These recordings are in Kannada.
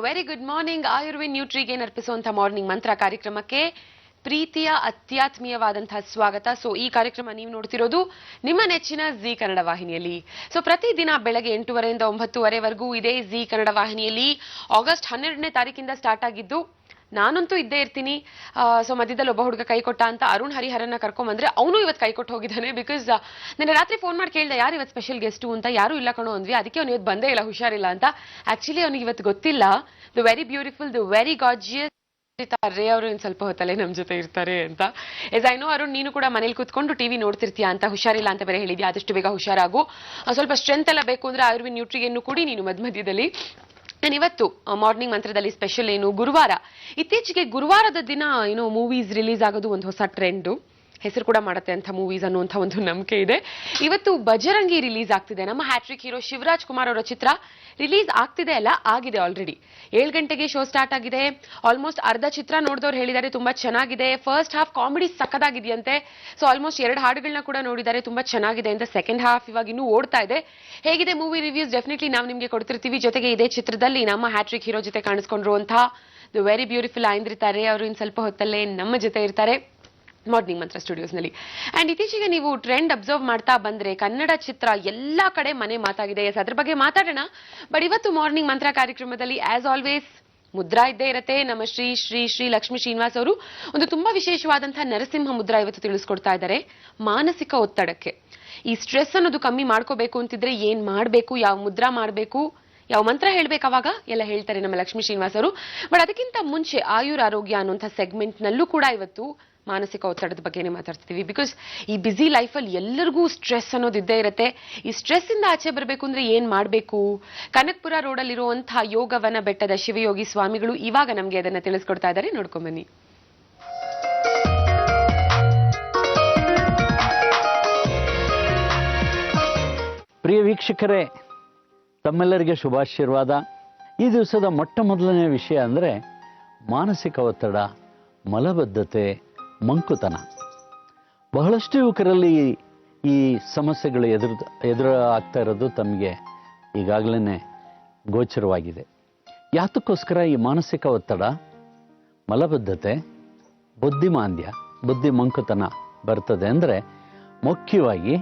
Very good morning. Ayurved Nutrigain ಅರ್ಪಿಸುವಂತಹ ಮಾರ್ನಿಂಗ್ ಮಂತ್ರ ಕಾರ್ಯಕ್ರಮಕ್ಕೆ ಪ್ರೀತಿಯ ಅತ್ಯಾತ್ಮೀಯವಾದಂತಹ ಸ್ವಾಗತ. ಸೊ ಈ ಕಾರ್ಯಕ್ರಮ ನೀವು ನೋಡ್ತಿರೋದು ನಿಮ್ಮ ನೆಚ್ಚಿನ ಜಿ ಕನ್ನಡ ವಾಹಿನಿಯಲ್ಲಿ. ಸೊ ಪ್ರತಿದಿನ ಬೆಳಗ್ಗೆ 8:30 ಇಂದ 9:30ವರೆಗೂ ಇದೇ ಜಿ ಕನ್ನಡ ವಾಹಿನಿಯಲ್ಲಿ. ಆಗಸ್ಟ್ 12ನೇ ತಾರೀಕಿಂದ ಸ್ಟಾರ್ಟ್ ಆಗಿದ್ದು, ನಾನಂತೂ ಇದ್ದೇ ಇರ್ತೀನಿ. ಸೊ ಮಧ್ಯದಲ್ಲಿ ಒಬ್ಬ ಹುಡುಗ ಕೈ ಕೊಟ್ಟ ಅಂತ ಅರುಣ್ ಹರಿಹರನ್ನ ಕರ್ಕೊಂಬಂದ್ರೆ ಅವನು ಇವತ್ತು ಕೈ ಕೊಟ್ಟು ಹೋಗಿದ್ದಾನೆ. ಬಿಕಾಸ್ ನಿನ್ನೆ ರಾತ್ರಿ ಫೋನ್ ಮಾಡಿ ಕೇಳಿದೆ ಯಾರು ಇವತ್ತು ಸ್ಪೆಷಲ್ ಗೆಸ್ಟು ಅಂತ. ಯಾರು ಇಲ್ಲ ಕಣೋ ಅಂದ್ವಿ. ಅದಕ್ಕೆ ಅವ್ನು ಇವತ್ತು ಬಂದೇ ಇಲ್ಲ, ಹುಷಾರಿಲ್ಲ ಅಂತ. ಆಕ್ಚುಲಿ ಅವನಿಗೆ ಇವತ್ತು ಗೊತ್ತಿಲ್ಲ. The very beautiful, the very gorgeous ರೇ ಅವರು ಇನ್ನು ಸ್ವಲ್ಪ ಹೊತ್ತಲ್ಲೇ ನಮ್ಮ ಜೊತೆ ಇರ್ತಾರೆ ಅಂತ. ಎಸ್ ಐ ನೋ ಅರುಣ್, ನೀನು ಕೂಡ ಮನೇಲಿ ಕೂತ್ಕೊಂಡು ಟಿವಿ ನೋಡ್ತಿರ್ತೀಯ ಅಂತ. ಹುಷಾರಿಲ್ಲ ಅಂತ ಬೇರೆ ಹೇಳಿದ್ಯಾ. ಆದಷ್ಟು ಬೇಗ ಹುಷಾರಾಗು. ಸ್ವಲ್ಪ ಸ್ಟ್ರೆಂತ್ ಎಲ್ಲ ಬೇಕು ಅಂದ್ರೆ ಆಯುರ್ವೇದ್ ನ್ಯೂಟ್ರಿಯನ್ನು ಕೂಡಿ ನೀನು ಮಧ್ಯದಲ್ಲಿ. ನಾನು ಇವತ್ತು ಮಾರ್ನಿಂಗ್ ಮಂತ್ರದಲ್ಲಿ ಸ್ಪೆಷಲ್ ಏನು, ಗುರುವಾರ. ಇತ್ತೀಚೆಗೆ ಗುರುವಾರದ ದಿನ ಏನೋ ಮೂವೀಸ್ ರಿಲೀಸ್ ಆಗೋದು ಒಂದು ಹೊಸ ಟ್ರೆಂಡು. ಹೆಸರು ಕೂಡ ಮಾಡುತ್ತೆ ಅಂತ ಮೂವೀಸ್ ಅನ್ನುವಂಥ ಒಂದು ನಂಬಿಕೆ ಇದೆ. ಇವತ್ತು ಬಜರಂಗಿ ರಿಲೀಸ್ ಆಗ್ತಿದೆ. ನಮ್ಮ ಹ್ಯಾಟ್ರಿಕ್ ಹೀರೋ ಶಿವರಾಜ್ ಕುಮಾರ್ ಅವರ ಚಿತ್ರ ರಿಲೀಸ್ ಆಗ್ತಿದೆ, ಅಲ್ಲ ಆಗಿದೆ ಆಲ್ರೆಡಿ. 7 ಗಂಟೆಗೆ ಶೋ ಸ್ಟಾರ್ಟ್ ಆಗಿದೆ. ಆಲ್ಮೋಸ್ಟ್ ಅರ್ಧ ಚಿತ್ರ ನೋಡಿದವ್ರು ಹೇಳಿದ್ದಾರೆ ತುಂಬಾ ಚೆನ್ನಾಗಿದೆ. ಫಸ್ಟ್ ಹಾಫ್ ಕಾಮಿಡಿ ಸಕ್ಕದಾಗಿದೆಯಂತೆ. ಸೊ ಆಲ್ಮೋಸ್ಟ್ 2 ಹಾಡುಗಳನ್ನ ಕೂಡ ನೋಡಿದ್ದಾರೆ, ತುಂಬಾ ಚೆನ್ನಾಗಿದೆ ಅಂತ. ಸೆಕೆಂಡ್ ಹಾಫ್ ಇವಾಗ ಇನ್ನೂ ಓಡ್ತಾ ಇದೆ. ಹೇಗಿದೆ ಮೂವಿ ರಿವ್ಯೂಸ್ ಡೆಫಿನೆಟ್ಲಿ ನಾವು ನಿಮಗೆ ಕೊಡ್ತಿರ್ತೀವಿ. ಜೊತೆಗೆ ಇದೇ ಚಿತ್ರದಲ್ಲಿ ನಮ್ಮ ಹ್ಯಾಟ್ರಿಕ್ ಹೀರೋ ಜೊತೆ ಕಾಣಿಸ್ಕೊಂಡಿರುವಂತಹ ದ ವೆರಿ ಬ್ಯೂಟಿಫುಲ್ ಐಂದ್ರಿತಾ ರೇ ಅವರು ಇನ್ನು ಸ್ವಲ್ಪ ಹೊತ್ತಲ್ಲೇ ನಮ್ಮ ಜೊತೆ ಇರ್ತಾರೆ ಮಾರ್ನಿಂಗ್ ಮಂತ್ರ ಸ್ಟುಡಿಯೋಸ್ ನಲ್ಲಿ. ಅಂಡ್ ಇತ್ತೀಚೆಗೆ ನೀವು ಟ್ರೆಂಡ್ ಅಬ್ಸರ್ವ್ ಮಾಡ್ತಾ ಬಂದ್ರೆ ಕನ್ನಡ ಚಿತ್ರ ಎಲ್ಲಾ ಕಡೆ ಮನೆ ಮಾತಾಗಿದೆ. ಅದ್ರ ಬಗ್ಗೆ ಮಾತಾಡೋಣ. ಬಟ್ ಇವತ್ತು ಮಾರ್ನಿಂಗ್ ಮಂತ್ರ ಕಾರ್ಯಕ್ರಮದಲ್ಲಿ ಆಸ್ ಆಲ್ವೇಸ್ ಮುದ್ರಾ ಇದ್ದೇ ಇರತ್ತೆ. ನಮ್ಮ ಶ್ರೀ ಶ್ರೀ ಶ್ರೀ ಲಕ್ಷ್ಮೀ ಶ್ರೀನಿವಾಸ್ ಅವರು ಒಂದು ತುಂಬಾ ವಿಶೇಷವಾದಂತಹ ನರಸಿಂಹ ಮುದ್ರಾ ಇವತ್ತು ತಿಳಿಸ್ಕೊಡ್ತಾ ಇದ್ದಾರೆ. ಮಾನಸಿಕ ಒತ್ತಡಕ್ಕೆ ಈ ಸ್ಟ್ರೆಸ್ ಅನ್ನೋದು ಕಮ್ಮಿ ಮಾಡ್ಕೋಬೇಕು ಅಂತಿದ್ರೆ ಏನ್ ಮಾಡ್ಬೇಕು, ಯಾವ ಮುದ್ರಾ ಮಾಡ್ಬೇಕು, ಯಾವ ಮಂತ್ರ ಹೇಳ್ಬೇಕು, ಅವಾಗ ಎಲ್ಲ ಹೇಳ್ತಾರೆ ನಮ್ಮ ಲಕ್ಷ್ಮೀ ಶ್ರೀನಿವಾಸ್ ಅವರು. ಬಟ್ ಅದಕ್ಕಿಂತ ಮುಂಚೆ ಆಯುರ್ ಆರೋಗ್ಯ ಅನ್ನುವಂಥ ಸೆಗ್ಮೆಂಟ್ ನಲ್ಲೂ ಕೂಡ ಇವತ್ತು ಮಾನಸಿಕ ಒತ್ತಡದ ಬಗ್ಗೆನೇ ಮಾತಾಡ್ತೀವಿ. ಬಿಕಾಸ್ ಈ ಬ್ಯುಸಿ ಲೈಫಲ್ಲಿ ಎಲ್ಲರಿಗೂ ಸ್ಟ್ರೆಸ್ ಅನ್ನೋದು ಇದ್ದೇ ಇರುತ್ತೆ. ಈ ಸ್ಟ್ರೆಸ್ ಇಂದ ಆಚೆ ಬರಬೇಕು ಅಂದ್ರೆ ಏನ್ ಮಾಡಬೇಕು? ಕನಕಪುರ ರೋಡ್ ಅಲ್ಲಿರುವಂತಹ ಯೋಗವನ ಬೆಟ್ಟದ ಶಿವಯೋಗಿ ಸ್ವಾಮಿಗಳು ಇವಾಗ ನಮ್ಗೆ ಅದನ್ನ ತಿಳಿಸ್ಕೊಡ್ತಾ ಇದ್ದಾರೆ. ನೋಡ್ಕೊಂಬನ್ನಿ. ಪ್ರಿಯ ವೀಕ್ಷಕರೇ, ತಮ್ಮೆಲ್ಲರಿಗೆ ಶುಭಾಶೀರ್ವಾದ. ಈ ದಿವಸದ ಮೊಟ್ಟ ಮೊದಲನೇ ವಿಷಯ ಅಂದರೆ ಮಾನಸಿಕ ಒತ್ತಡ, ಮಲಬದ್ಧತೆ, ಮಂಕುತನ. ಬಹಳಷ್ಟು ಯುವಕರಲ್ಲಿ ಈ ಸಮಸ್ಯೆಗಳು ಎದುರು ಆಗ್ತಾ ಇರೋದು ತಮಗೆ ಈಗಾಗಲೇ ಗೋಚರವಾಗಿದೆ. ಯಾತಕ್ಕೋಸ್ಕರ ಈ ಮಾನಸಿಕ ಒತ್ತಡ, ಮಲಬದ್ಧತೆ, ಬುದ್ಧಿಮಾಂದ್ಯ, ಬುದ್ಧಿ ಮಂಕುತನ ಬರ್ತದೆ ಅಂದರೆ ಮುಖ್ಯವಾಗಿ